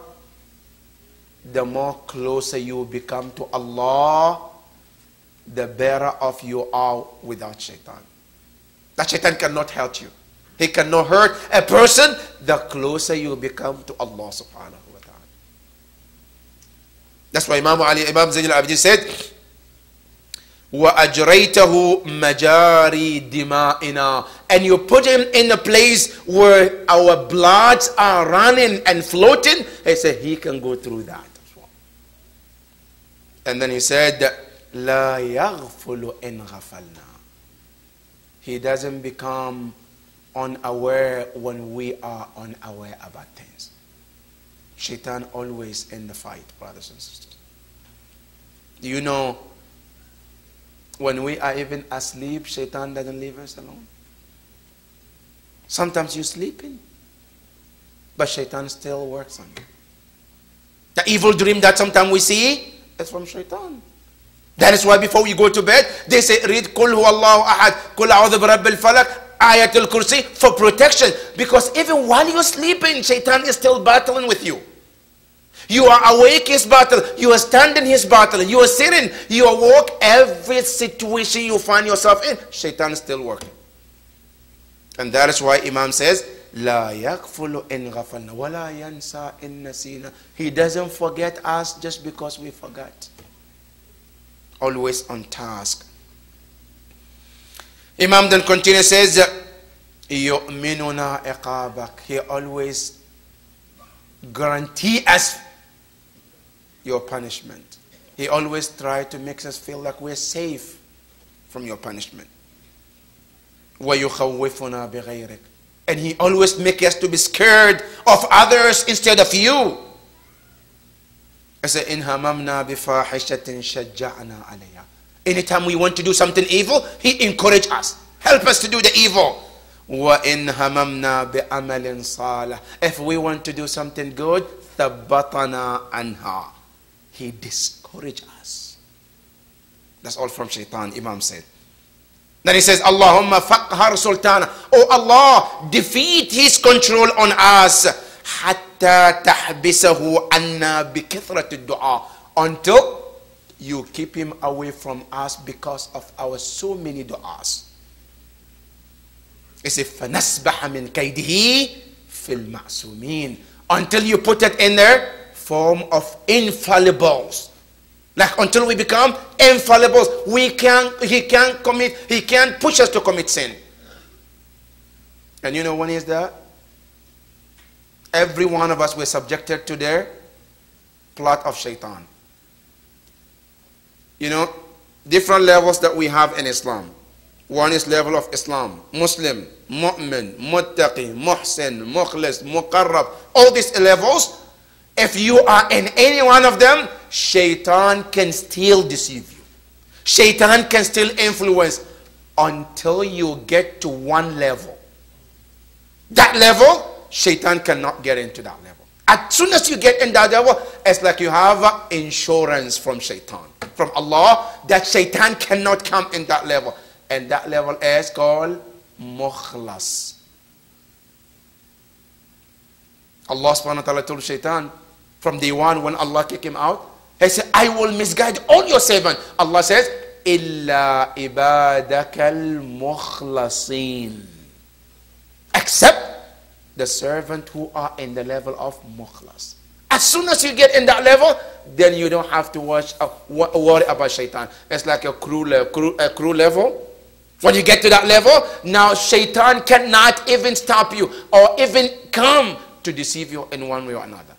The more closer you become to Allah, the better off you are without shaitan. That shaitan cannot hurt you. He cannot hurt a person the closer you become to Allah subhanahu wa ta'ala. That's why Imam Zayn al-Abidin said, وَأَجْرَيْتَهُ مَجَارِي دِمَائِنَا. And you put him in a place where our bloods are running and floating. He said he can go through that as well. And then he said, لَا يَغْفُلُ إِنْ غَفَلْنَا. He doesn't become unaware when we are unaware about things. Shaitan always in the fight, brothers and sisters. Do you know, when we are even asleep, shaitan doesn't leave us alone. Sometimes you're sleeping, but shaitan still works on you. The evil dream that sometimes we see is from shaitan. That is why before we go to bed, they say, read Qul huwallahu ahad, Qul a'udhu birabbil falak, Ayatul Kursi, for protection. Because even while you're sleeping, shaitan is still battling with you. You are awake, his battle. You are standing, his battle. You are sitting, you are walk. Every situation you find yourself in, shaitan is still working. And that is why Imam says, La yakfulu in ghafalna, wala yansa in nasina. He doesn't forget us just because we forgot. Always on task. Imam then continues, says, yu'minuna iqabak. He always guarantee us your punishment. He always tries to make us feel like we're safe from your punishment. وَيُخَوِّفُنَا بِغَيْرِكَ. And he always makes us to be scared of others instead of you. I say, إِنْ هَمَمْنَا بِفَاحِشَةٍ شَجَّعْنَا عَلَيْهَا. Anytime we want to do something evil, he encourages us. Help us to do the evil. وَإِنْ هَمَمْنَا بِعَمَلٍ صَالِحٍ. If we want to do something good, ثَبَّطَنَا عَنْهَا. He discourages us. That's all from shaitan, Imam said. Then he says, Allahumma faqhar sultana. Oh Allah, defeat his control on us. Hatta tahbisahu anna bikithrat ad-du'a. Until you keep him away from us because of our so many du'as. He said, فَنَسْبَحَ مِنْ كَيْدِهِ فِي الْمَعْسُومِينَ. Until you put it in their form of infallibles. Like until we become infallibles, he can't push us to commit sin. And you know when is that? Every one of us were subjected to their plot of shaitan. You know, different levels that we have in Islam. One is level of Islam, Muslim, Mu'min, Muttaqi, Muhsin, Mukhlis, Muqarrab. All these levels, if you are in any one of them, shaitan can still deceive you. Shaitan can still influence until you get to one level. That level Shaitan cannot get into that level. As soon as you get in that level, it's like you have insurance from Shaitan, from Allah, that Shaitan cannot come in that level. And that level is called Mukhlas. Allah subhanahu wa ta'ala told Shaitan from day one when Allah kicked him out, He said, I will misguide all your servants. Allah says, Illa ibadakal mukhlasin. Except the servant who are in the level of mukhlas. As soon as you get in that level, then you don't have to worry about Shaitan. It's like a crew level. When you get to that level, now Shaitan cannot even stop you or even come to deceive you in one way or another.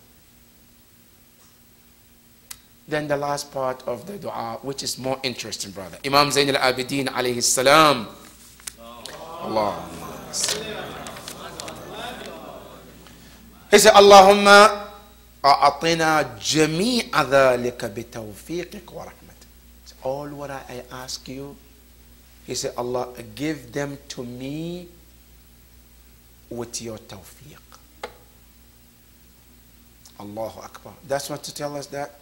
Then the last part of the dua, which is more interesting, brother. Imam Zain al-Abidin alayhi salam. Allah. He said, Allahumma a'atina jami'a dhalika bitawfiqik wa rahmatik. All what I ask you, he said, Allah, give them to me with your tawfiq. Allahu Akbar. That's what to tell us that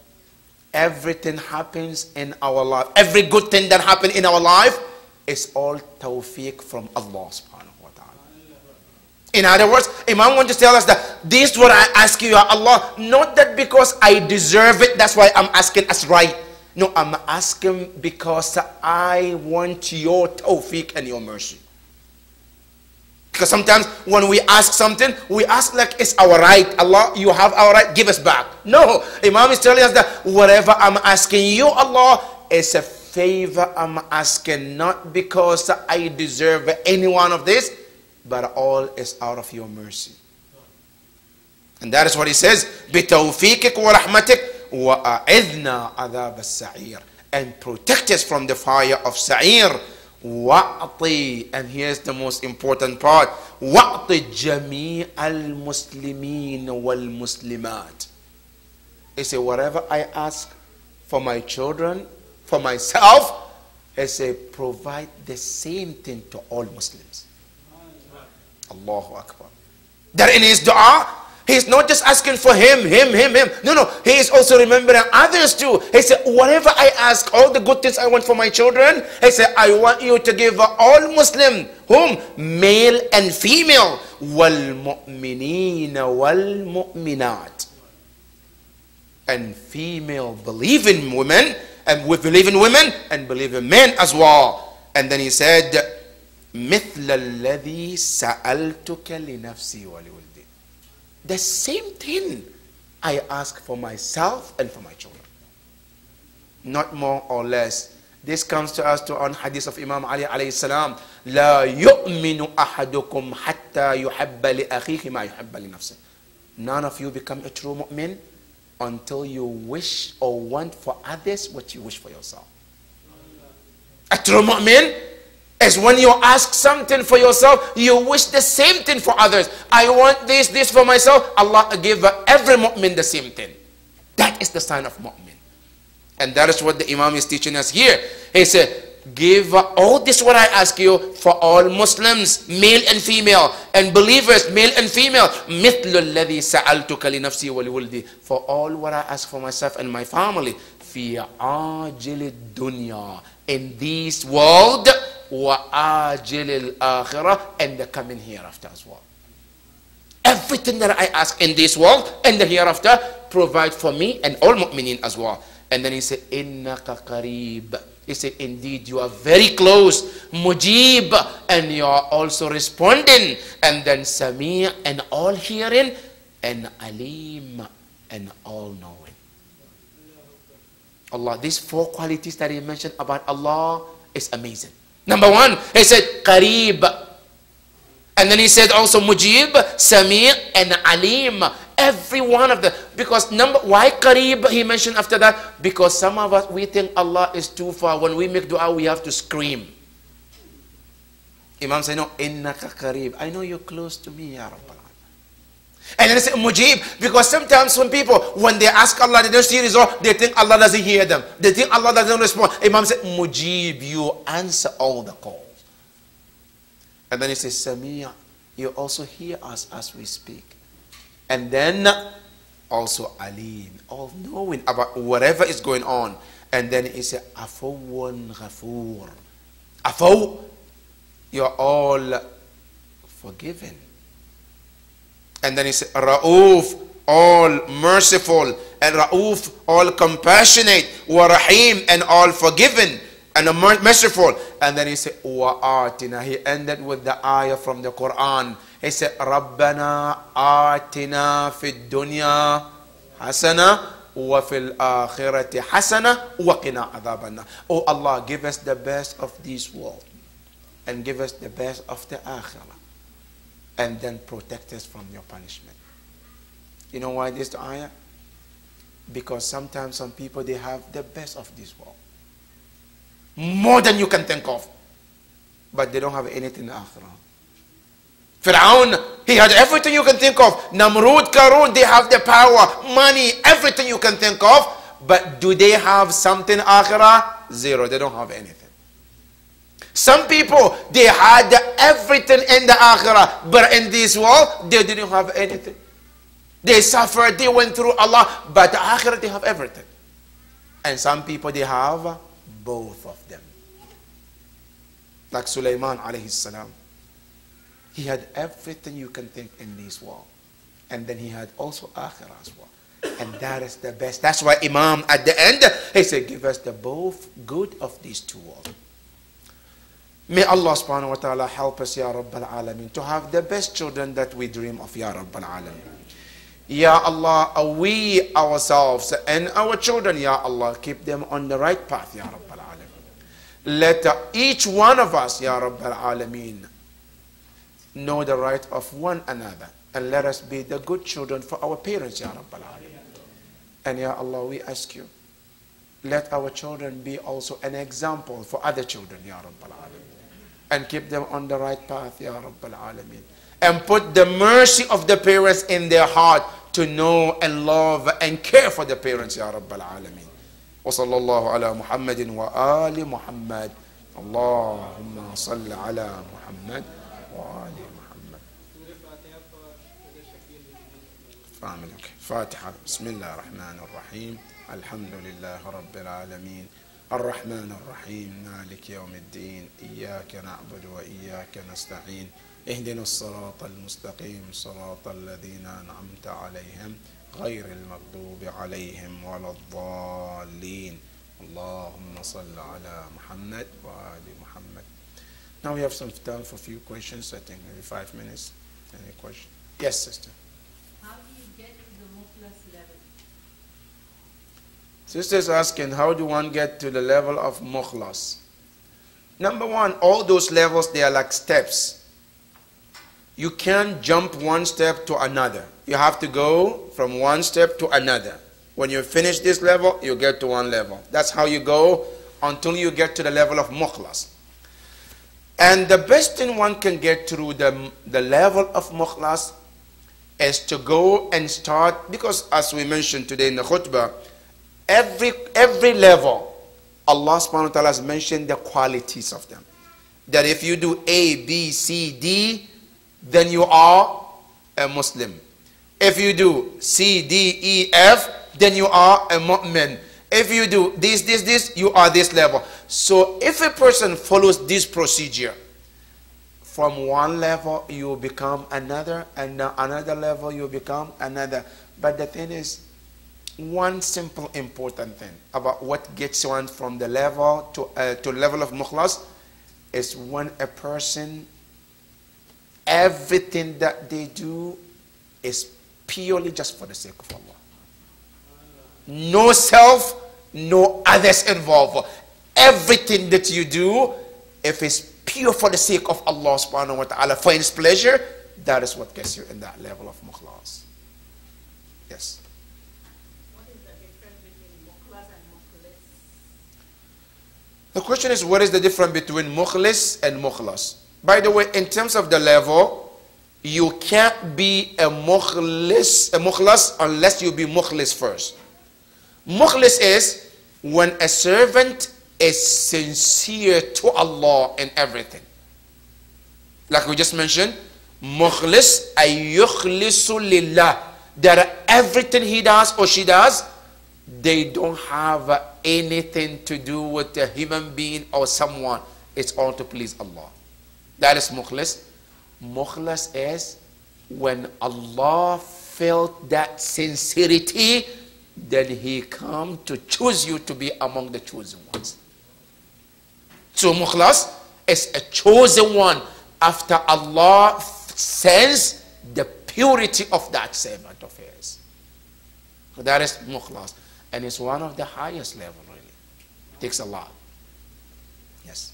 everything happens in our life. Every good thing that happens in our life is all tawfiq from Allah subhanahu wa ta'ala. In other words, Imam wants to tell us that this is what I ask you, Ya Allah, not that because I deserve it, that's why I'm asking us right. No, I'm asking because I want your tawfiq and your mercy. Because sometimes when we ask something, we ask like it's our right. Allah, you have our right, give us back. No, Imam is telling us that whatever I'm asking you, Allah, is a favor I'm asking, not because I deserve any one of this, but all is out of your mercy. And that is what he says, بِتَوْفِيقِكَ وَرَحْمَتِكَ وَأَعِذْنَا عَذَابَ السَّعِيرِ, and protect us from the fire of Sa'ir. وَأَعْطِي, and here's the most important part, وَأْطِ جَمِيعَ الْمُسْلِمِينَ وَالْمُسْلِمَاتِ. He said, whatever I ask for my children, for myself, he said, provide the same thing to all Muslims. Allahu Akbar. That in his dua, he's not just asking for him. No. He is also remembering others too. He said, whatever I ask, all the good things I want for my children, he said, I want you to give all Muslim, whom? Male and female. وَالْمُؤْمِنِينَ وَالْمُؤْمِنَاتِ. And female believing women, and with believing women, and believing men as well. And then he said, مِثْلَ الَّذِي سَأَلْتُكَ لِنَفْسِي وَلِوَلْدِي. The same thing I ask for myself and for my children. Not more or less. This comes to us on hadith of Imam Ali alayhi salam. لا يؤمن أحدكم حتى يحب لأخيه ما يحب لنفسه. None of you become a true mu'min until you wish or want for others what you wish for yourself. A true mu'min is when you ask something for yourself, you wish the same thing for others. I want this for myself. Allah give every mu'min the same thing. That is the sign of mu'min. And that is what the Imam is teaching us here. He said, give all this what I ask you for all Muslims, male and female, and believers, male and female. مِثْلُ الَّذِي سَأَلْتُكَ لِنَفْسِي وَلِوَلْدِي. For all what I ask for myself and my family. فِي عَاجِلِ الدُّنْيَا. In this world, وَآجِلِ الْآخِرَةِ, and the coming hereafter as well. Everything that I ask in this world and the hereafter, provide for me and all mu'minin as well. And then he said, إِنَّكَ قَرِيبٌ. He said, indeed, you are very close. Mujib, and you are also responding. And then Sami', and all hearing, and Alim, and all knowing. Allah, these four qualities that he mentioned about Allah is amazing. Number one, he said, Qareeb. And then he said also Mujib, Sami', and Alim. Every one of them. Because why Qareeb he mentioned after that? Because some of us, we think Allah is too far. When we make dua, we have to scream. Imam said, no, Innaka Qareeb. I know you're close to me, Ya Rabbal. And then he said Mujib, because sometimes when they ask Allah, they don't see result, they think Allah doesn't hear them. They think Allah doesn't respond. Imam said, Mujib, you answer all the calls. And then he says, Sami', You also hear us as we speak. And then also Alim, all knowing about whatever is going on. And then he said, Afawun Ghafoor. Afaw, you're all forgiven. And then he said, Ra'uf, all merciful. And Ra'uf, all compassionate. Wa Rahim, and all forgiven and merciful. And then he said, Wa Atina. He ended with the ayah from the Quran. He said, Rabbana Atina fid dunya hasana wa fil akhirati hasana wa qina adhabanna. Oh Allah, give us the best of this world and give us the best of the akhirah, and then protect us from your punishment. You know why this ayah? Because sometimes some people, they have the best of this world, more than you can think of, but they don't have anything in the akhirah. Fir'aun, he had everything you can think of. Namrud, Karun, they have the power, money, everything you can think of. But do they have something akhirah? Zero. They don't have anything. Some people, they had everything in the akhirah, but in this world, they didn't have anything. They suffered, they went through Allah, but the akhirah, they have everything. And some people, they have both of them. Like Sulaiman alayhi salam. He had everything you can think in this world. And then he had also akhirah as well. And that is the best. That's why Imam at the end, he said, give us the both good of these two worlds. May Allah subhanahu wa ta'ala help us, Ya Rabbal Alameen, to have the best children that we dream of, Ya Rabbal Alameen. Ya Allah, we ourselves and our children, Ya Allah, keep them on the right path, Ya Rabbal Alameen. Let each one of us, Ya Rabbal Alameen, know the right of one another, and let us be the good children for our parents, Ya Rabbal Alameen. And Ya Allah, we ask you, let our children be also an example for other children, Ya Rabbal Alameen, and keep them on the right path, Ya Rabbal Alameen, and put the mercy of the parents in their heart to know and love and care for the parents, Ya Rabbal Alameen. Wa sallallahu ala Muhammadin wa ali Muhammad. Allahumma salli ala Muhammad wa ali Muhammad. Family, okay. Fatiha. Bismillah ar-Rahman ar-Rahim. Alhamdulillah Rabbil Alameen. الرحمن الرحيم مالك يوم الدين إياك نعبد وإياك نستعين اهدنا الصراط المستقيم صراط الذين أنعمت عليهم غير المغضوب عليهم ولا الضالين اللهم صل على محمد وآل محمد. Now we have some time for a few questions. I think maybe 5 minutes. Any question? Yes, sister. How do you get to the Mukhlas level? Sister's asking, how do one get to the level of Mukhlas? Number one, all those levels, they are like steps. You can't jump one step to another. You have to go from one step to another. When you finish this level, you get to one level. That's how you go until you get to the level of Mukhlas. And the best thing one can get through the level of Mukhlas is to go and start, because as we mentioned today in the khutbah, every level, Allah subhanahu wa ta'ala has mentioned the qualities of them. That if you do A, B, C, D, then you are a Muslim. If you do C, D, E, F, then you are a mu'min. If you do this, you are this level. So if a person follows this procedure, from one level you become another, and another level you become another. But the thing is, one simple important thing about what gets one from the level to level of Mukhlas is when a person, everything that they do is purely just for the sake of Allah. No self, no others involved. Everything that you do, if it's pure for the sake of Allah subhanahu wa ta'ala, for His pleasure, that is what gets you in that level of Mukhlas. Yes. The question is, what is the difference between mukhlis and mukhlas? By the way, in terms of the level, you can't be a mukhlas unless you be mukhlis first. Mukhlis is when a servant is sincere to Allah in everything. Like we just mentioned, Mukhlis ay yukhlisu lillah. That everything he does or she does, they don't have anything to do with a human being or someone. It's all to please Allah. That is mukhlis. Mukhlis is when Allah felt that sincerity, then he come to choose you to be among the chosen ones. So mukhlas is a chosen one after Allah sends the purity of that servant of his. So that is mukhlas. And it's one of the highest level, really. Takes a lot. Yes.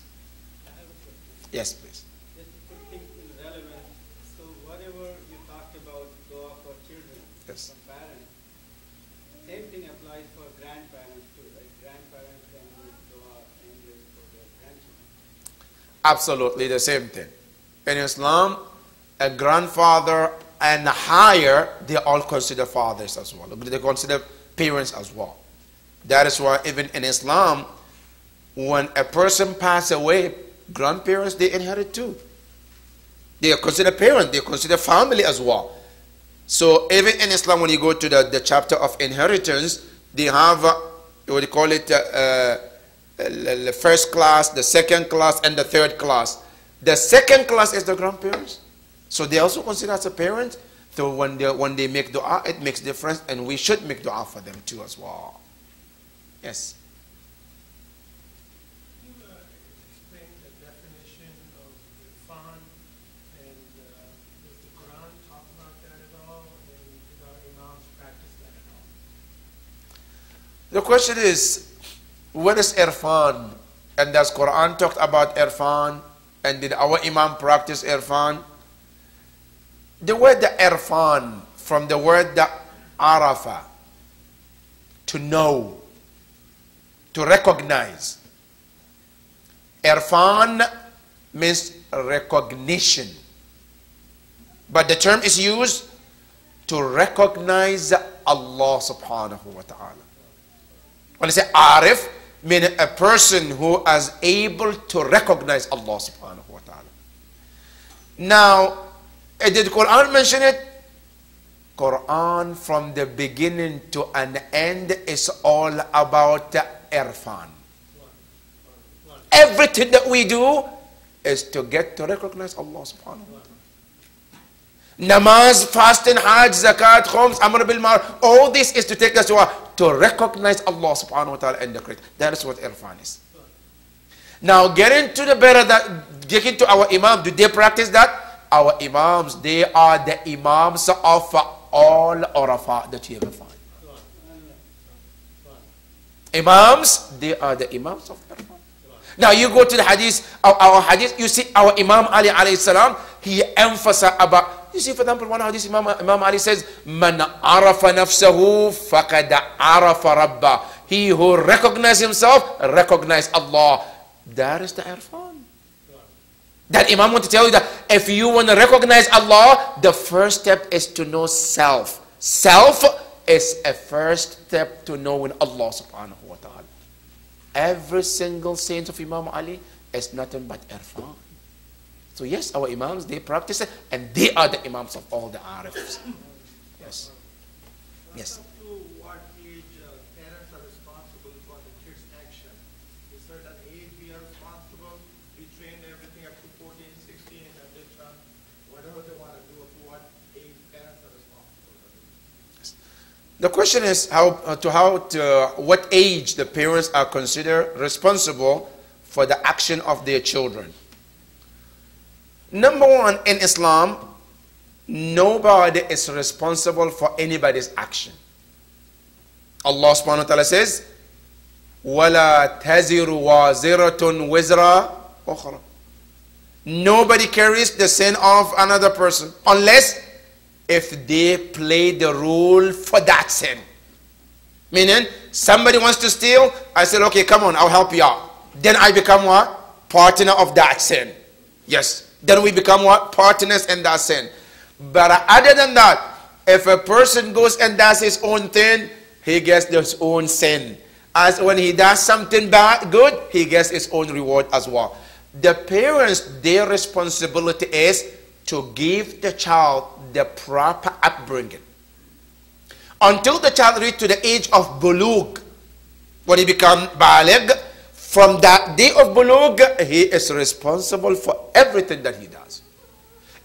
Yes, please. Just to put things in relevance, so whatever you talked about dua for children, Yes. from parents, same thing applies for grandparents too, right? Grandparents can make dua anyway for their grandchildren. Absolutely the same thing. In Islam, a grandfather and higher, they all consider fathers as well. They consider parents as well. That is why even in Islam, when a person passes away, grandparents, they inherit too. They are considered parents, they consider family as well. So even in Islam, when you go to the chapter of inheritance, they have, what they call it, the first class, the second class, and the third class. The second class is the grandparents. So they also consider as a parent. So when they make dua, it makes difference, and we should make dua for them too as well. Yes. Can you explain the definition of irfan, and does the Quran talk about that at all, and do our imams practice that at all? The question is, what is irfan? And does Quran talk about irfan? And did our imam practice irfan? The word the irfan, from the word the arafa, to know, to recognize. Irfan means recognition. But the term is used to recognize Allah subhanahu wa ta'ala. When I say arif, meaning a person who is able to recognize Allah subhanahu wa ta'ala. Now, did Quran mention it? Quran from the beginning to an end is all about irfan. Everything that we do is to get to recognize Allah subhanahu wa ta'ala. Namaz, fasting, hajj, zakat, khums, amr bil ma'ruf, all this is to take us to recognize Allah subhanahu wa ta'ala and the creator. That is what irfan is. Now getting to the better that, getting to our imam, do they practice that? Our imams, they are the imams of all urafa that you ever find. Imams, they are the imams of irfan. Now you go to the hadith, our hadith, you see our Imam Ali alayhi salam, he emphasized about, you see for example one hadith, Imam Ali says, Man arafa nafsahu faqad arafa rabba. He who recognizes himself, recognize Allah. That is the irfan. That Imam want to tell you that if you want to recognize Allah, the first step is to know self. Self is a first step to knowing Allah subhanahu wa ta'ala. Every single saint of Imam Ali is nothing but irfan. So yes, our imams, they practice it, and they are the imams of all the arifs. Yes. Yes. Up to what age parents are responsible for the kids' action? A certain age we are responsible. We train everything up to 14, 16, and they try whatever they want to do. Up to what age parents are responsible? The question is what age the parents are considered responsible for the action of their children. Number one, in Islam, nobody is responsible for anybody's action. Allah subhanahu wa ta'ala says, وَلَا تَزِرُ وَازِرَةٌ وِزْرَ أُخْرَى. Nobody carries the sin of another person unless if they play the role for that sin. Meaning, somebody wants to steal, I said, okay, come on, I'll help you out. Then I become what? Partner of that sin. Yes. Then we become what? Partners in that sin. But other than that, if a person goes and does his own thing, he gets his own sin. As when he does something bad, good, he gets his own reward as well. The parents, their responsibility is to give the child the proper upbringing. Until the child reaches to the age of bulugh, when he becomes baligh, from that day of bulugh, he is responsible for everything that he does.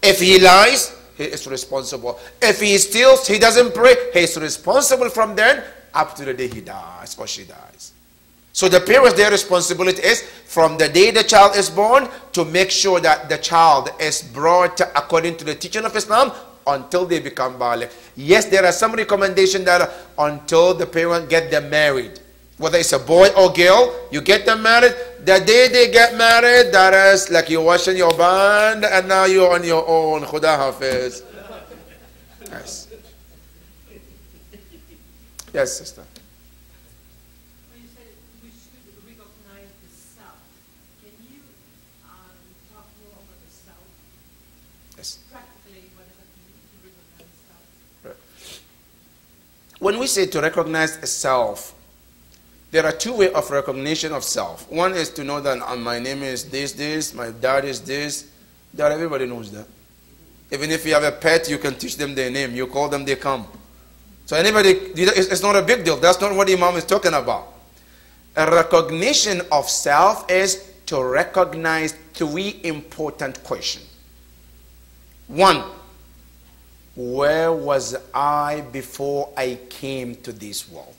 If he lies, he is responsible. If he steals, he doesn't pray, he is responsible from then up to the day he dies or she dies. So the parents, their responsibility is from the day the child is born to make sure that the child is brought according to the teaching of Islam until they become baligh. Yes, there are some recommendations that until the parent get them married. Whether it's a boy or girl, you get them married. The day they get married, that is like you're washing your band and now you're on your own. Khuda Hafiz. Yes. Yes, sister. When you say we should recognize the self, can you talk more about the self? Yes. Practically, what does it mean to recognize self? When we say to recognize a self, there are two ways of recognition of self. One is to know that my name is this, my dad is this. That everybody knows that. Even if you have a pet, you can teach them their name. You call them, they come. So anybody, it's not a big deal. That's not what Imam is talking about. A recognition of self is to recognize three important questions. One, where was I before I came to this world?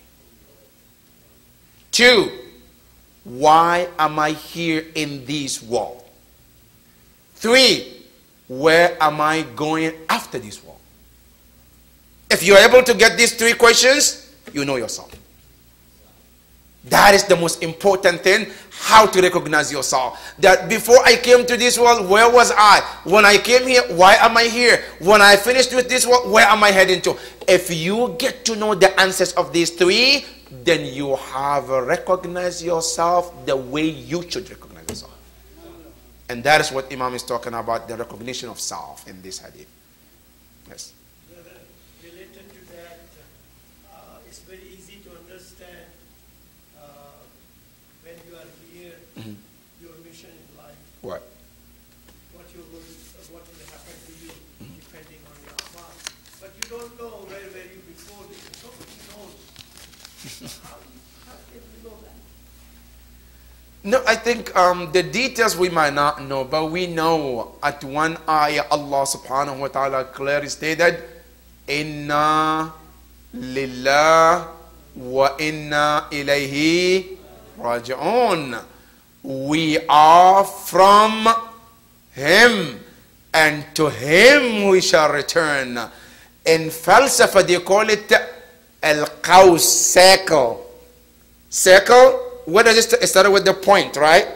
Two, why am I here in this world? Three, where am I going after this world? If you're able to get these three questions, you know yourself. That is the most important thing, how to recognize yourself. That before I came to this world, where was I? When I came here, why am I here? When I finished with this world, where am I heading to? If you get to know the answers of these three, then you have recognized yourself the way you should recognize yourself. And that is what Imam is talking about, the recognition of self in this hadith. Yes. Related to that, it's very easy to understand when you are here, your mission in life. What? What will happen to you depending on your path. But you don't know where were you before this. Nobody knows. How can you know that? No, I think the details we might not know, but we know at one ayah Allah subhanahu wa ta'ala clearly stated, Inna lillah wa inna ilayhi raji'un. We are from Him and to Him we shall return. In falsafa they call it al-qaws, circle. Circle, what does it start with the point, right?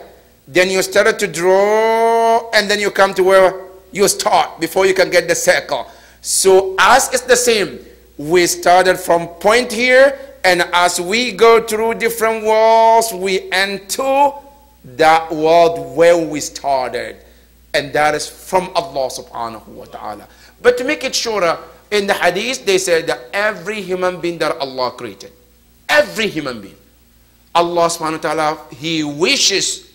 Then you started to draw and then you come to where you start before you can get the circle. So us is the same. We started from point here, and as we go through different worlds, we end to that world where we started. And that is from Allah subhanahu wa ta'ala. But to make it shorter, in the hadith they said that every human being that Allah created, every human being, Allah subhanahu wa ta'ala, He wishes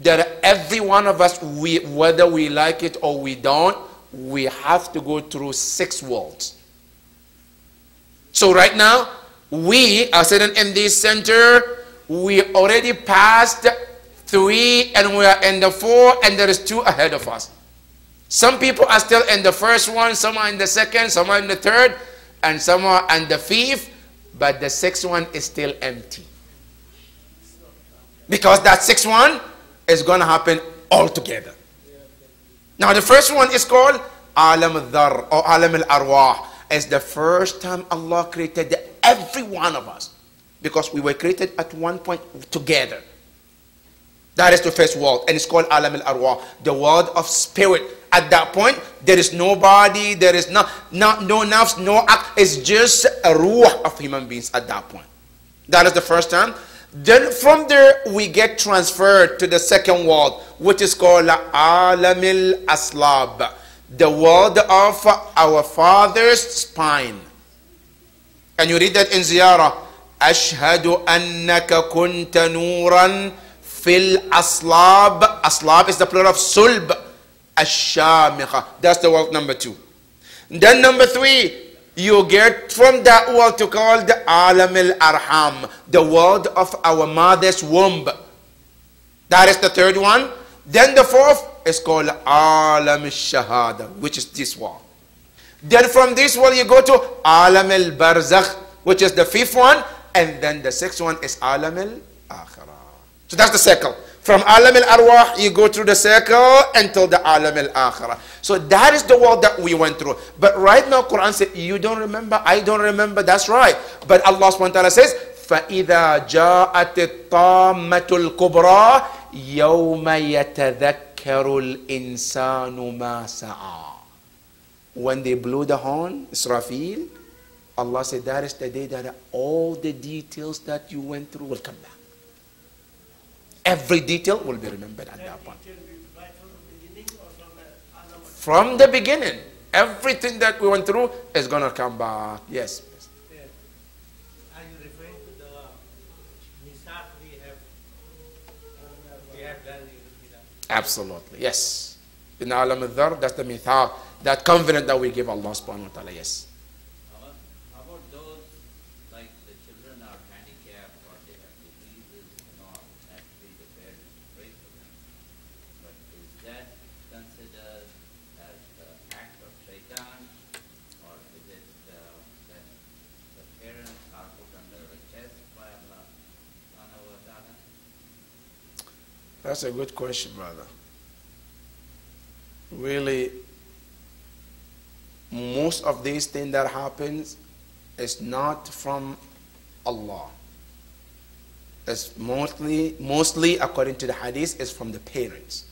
that every one of us, whether we like it or we don't, we have to go through 6 worlds. So right now, we are sitting in this center, we already passed 3 and we are in the 4 and there is 2 ahead of us. Some people are still in the first one, some are in the second, some are in the third, and some are in the 5th, but the 6th one is still empty. Because that 6th one is going to happen all together. Now the first one is called Alam al-Dhar or Alam al-Arwah. It's the first time Allah created every one of us. Because we were created at one point together. That is the first world. And it's called Alam al-Arwah, the world of spirit. At that point, there is no body, there is no nafs, no act. It's just a ruh of human beings at that point. That is the first time. Then from there, we get transferred to the second world, which is called Alamil Aslab, the world of our father's spine. And you read that in Ziyarah, Ashhadu annaka kunta nuran fil aslab. Aslab is the plural of sulb. Ash-shamikha. That's the word number 2. Then number 3, you get from that word to call the alam al-arham, the world of our mother's womb. That is the 3rd one. Then the 4th is called alam al-shahada, which is this word. Then from this one you go to alam al-barzakh, which is the 5th one. And then the 6th one is alam al-akhirah. So that's the circle. From alam al-arwah, you go through the circle until the alam al-akhirah. So that is the world that we went through. But right now, Quran said, you don't remember, I don't remember. That's right. But Allah subhanahu wa ta'ala says, فَإِذَا جَاءَتِ الطَّامَّةُ الْكُبْرَى يَوْمَ يَتَذَكَّرُ الْإِنسَانُ مَا سَعَى. When they blew the horn, Israfil, Allah said, that is the day that all the details that you went through will come back. Every detail will be remembered at that point. From the beginning, everything that we went through is going to come back. Yes. Are you referring to the misaq we have done in Iraq? Absolutely. Yes. In Alam al-Dhar, that's the mithaq, that covenant that we give Allah subhanahu wa ta'ala. Yes. How about those, like the children are handicapped or they have diseases and all, actually the parents pray for them. But is that considered as the act of shaitan, or is it that the parents are put under a test by Allah subhanahu wa ta'ala? That's a good question, brother. Really, most of these things that happens is not from Allah. It's mostly according to the hadith, is from the parents.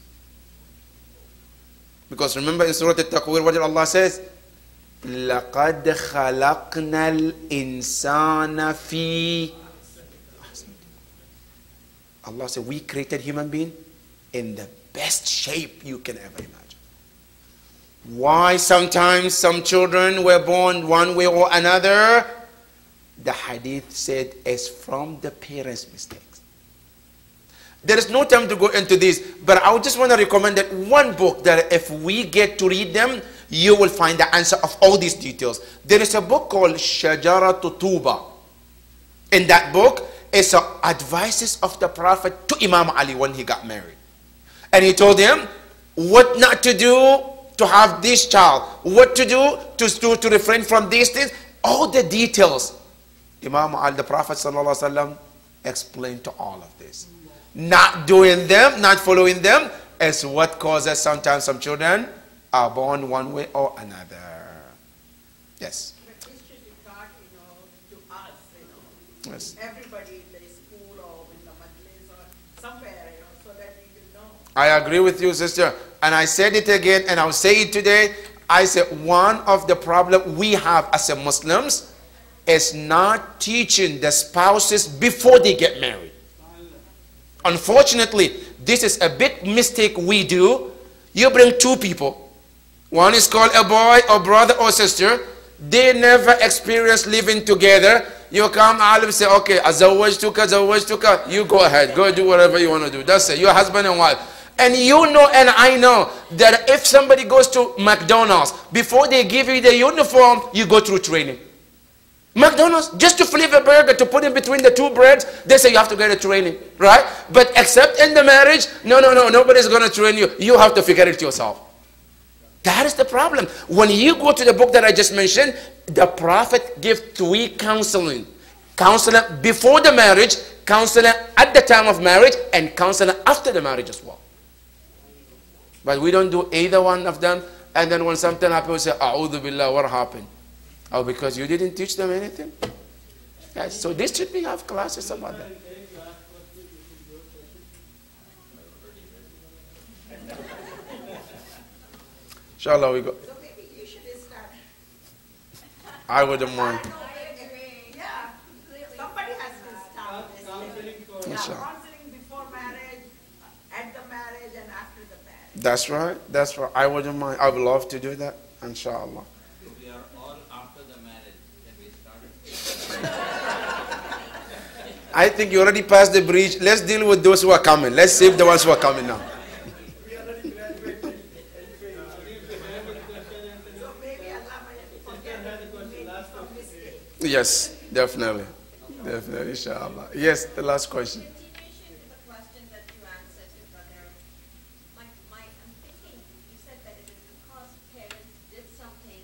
Because remember in Surah At-Takwir, what did Allah says? لَقَدْ خَلَقْنَا الْإِنسَانَ فِي. Allah said, we created human being in the best shape you can ever imagine. Why sometimes some children were born one way or another? The hadith said it's from the parents' mistakes. There is no time to go into this, but I would just want to recommend that one book that if we get to read them, you will find the answer of all these details. There is a book called Shajaratu Tuba. In that book, it's advices of the Prophet to Imam Ali when he got married. And he told him what not to do to have this child, what to do to refrain from these things, all the details. Imam Ali, the Prophet ﷺ, explained to all of this. Not doing them, not following them, is what causes sometimes some children are born one way or another. Yes. But this should be taught, to us, Yes. everybody in the school or in the majlis or somewhere, so that we will know. I agree with you, sister. And I said it again, and I'll say it today. I said one of the problems we have as a Muslims is not teaching the spouses before they get married. Unfortunately, this is a big mistake we do. You bring two people. One is called a boy or brother or sister. They never experienced living together. You come out and say, okay, azawajtuka, you go ahead. Go do whatever you want to do. That's it. You're husband and wife. And you know and I know that if somebody goes to McDonald's, before they give you the uniform, you go through training. McDonald's, just to flip a burger, to put in between the two breads, they say you have to get a training, right? But except in the marriage, no, nobody's going to train you. You have to figure it yourself. That is the problem. When you go to the book that I just mentioned, the Prophet gives 3 counseling. Counseling before the marriage, counseling at the time of marriage, and counseling after the marriage as well. But we don't do either one of them. And then when something happens, we say, A'udhu Billah, what happened? Oh, because you didn't teach them anything? Yes, so this should be have classes about that. Inshallah, we go. So maybe you should start. I wouldn't mind. Yeah, somebody has to start this. Counseling for Inshallah. Counseling before marriage, at the marriage, and after the marriage. That's right. That's right. I wouldn't mind. I would love to do that. Inshallah. We are all after the marriage that we started. I think you already passed the bridge. Let's deal with those who are coming. Let's save the ones who are coming now. Yes, definitely. Definitely, inshallah. Yes, the last question. Continuation to the question that you answered, brother. I'm thinking, you said that it is because parents did something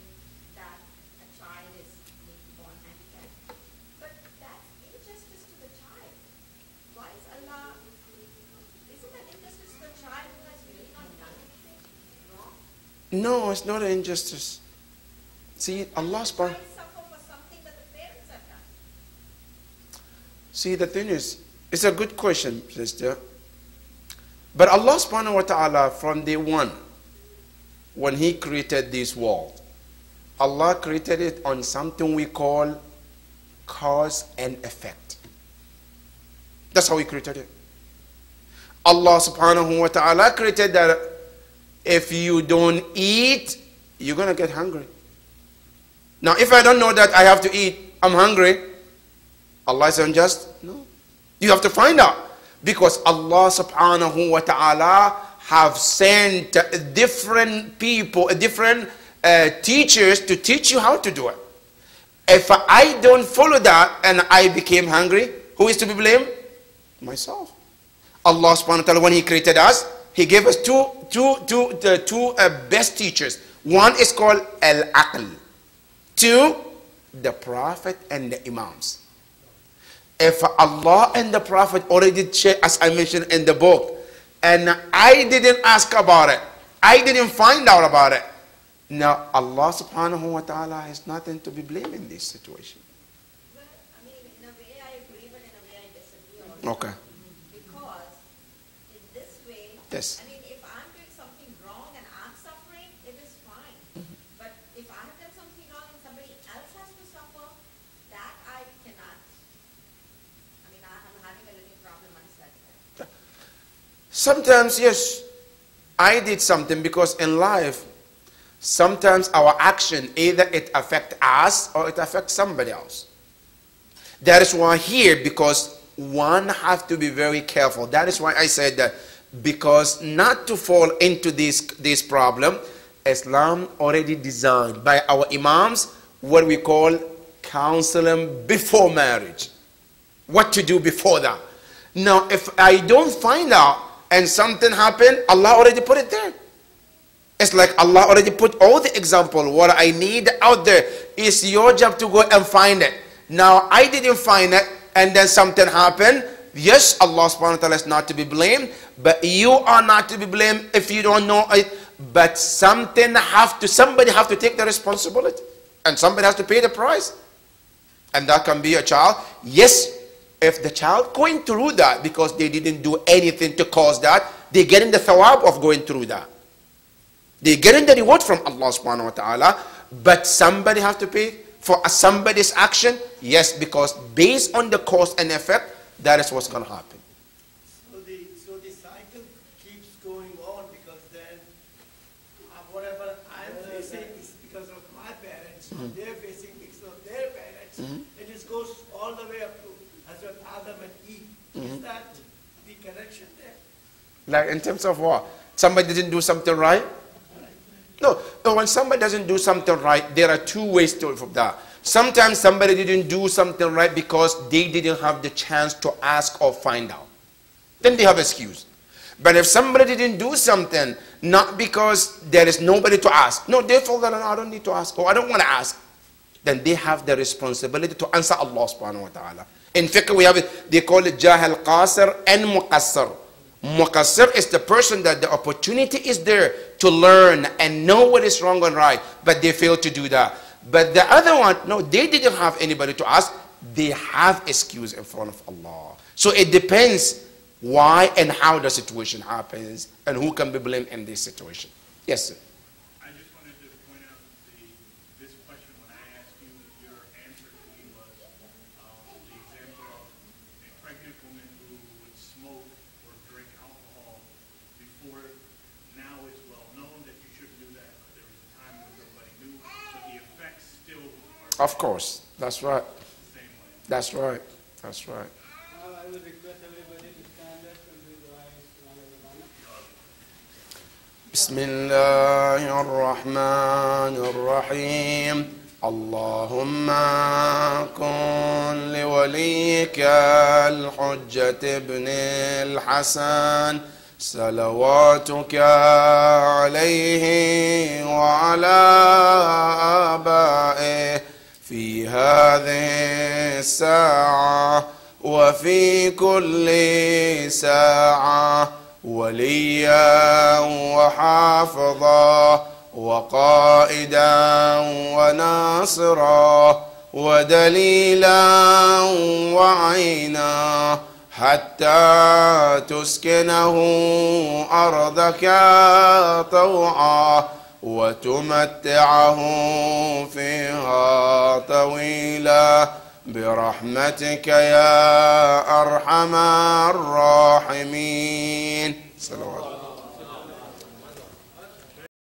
that a child is maybe born handicapped. But that's injustice to the child. Why is Allah, isn't that injustice to the child who has really not done anything wrong? No, it's not an injustice. See, Allah The subhanahu. child suffer for something that the parents have done. See, the thing is, it's a good question, sister. But Allah subhanahu wa ta'ala, from day one, when He created this world, Allah created it on something we call cause and effect. That's how He created it. Allah subhanahu wa ta'ala created that if you don't eat, you're going to get hungry. Now, if I don't know that I have to eat, I'm hungry, Allah is unjust? No. You have to find out. Because Allah subhanahu wa ta'ala have sent different people, different teachers to teach you how to do it. If I don't follow that and I became hungry, who is to be blamed? Myself. Allah subhanahu wa ta'ala, when He created us, He gave us two best teachers. One is called Al-Aql. Two, the Prophet and the Imams. If Allah and the Prophet already checked, as I mentioned in the book, and I didn't ask about it, I didn't find out about it, now Allah subhanahu wa ta'ala has nothing to be blamed in this situation. Well, I mean, in a way I agree, but in a way I disagree also. Okay. Because in this way, Yes. I mean, if I'm doing something wrong and I'm suffering, it is fine. But if I have done something wrong and somebody else has to suffer, that I cannot. I mean, I'm having a little problem understanding that. Sometimes, yes, I did something, because in life, sometimes our action, either it affects us or it affects somebody else. That is why here, because one has to be very careful. That is why I said that, because not to fall into this problem, Islam already designed by our Imams what we call counseling before marriage. What to do before that. Now, if I don't find out and something happened, Allah already put it there. It's like Allah already put all the example. What I need out there. It's your job to go and find it. Now, I didn't find it, and then something happened. Yes, Allah subhanahu wa ta'ala is not to be blamed, but you are not to be blamed if you don't know it. But somebody have to take the responsibility. And somebody has to pay the price. And that can be a child. Yes, if the child going through that because they didn't do anything to cause that, they getting the thawab of going through that. They getting the reward from Allah subhanahu wa ta'ala. But somebody have to pay for somebody's action. Yes, because based on the cause and effect, that is what's going to happen. So the cycle keeps going on, because then whatever I'm facing is because of my parents, they're facing because of their parents, and it goes all the way up to Hazrat Adam and Eve. Is that the connection there? Like in terms of what? Somebody didn't do something right? No, when somebody doesn't do something right, there are two ways to that. Sometimes somebody didn't do something right because they didn't have the chance to ask or find out. Then they have excuse. But if somebody didn't do something, not because there is nobody to ask, no, they feel that I don't need to ask, or I don't want to ask, then they have the responsibility to answer Allah subhanahu wa ta'ala. In fiqh we have it, they call it Jahil Qasir and Muqassir. Muqassir is the person that the opportunity is there to learn and know what is wrong and right, but they fail to do that. But the other one, no, they didn't have anybody to ask. They have excuse in front of Allah. So it depends why and how the situation happens and who can be blamed in this situation. Yes, sir. I just wanted to point out this question when I asked you, your answer to me was the example of a pregnant woman who would smoke or drink alcohol before. Now it's well known that you shouldn't do that, but there was a time when nobody knew, so the effects still are Of course. That's right. the same way. That's right. That's right. Now I will request everybody to stand up and do the eyes one at a time. بسم الله الرحمن الرحيم اللهم كن لوليك الحجة ابن الحسن صلواتك عليه وعلى آبائه في هذه الساعة وفي كل ساعة وليا وحافظا وقائدا وناصرا ودليلا وعينا حتى تسكنه أرضك طوعا وتمتعه فيها طويلا برحمتك يا أرحم الراحمين. صلوات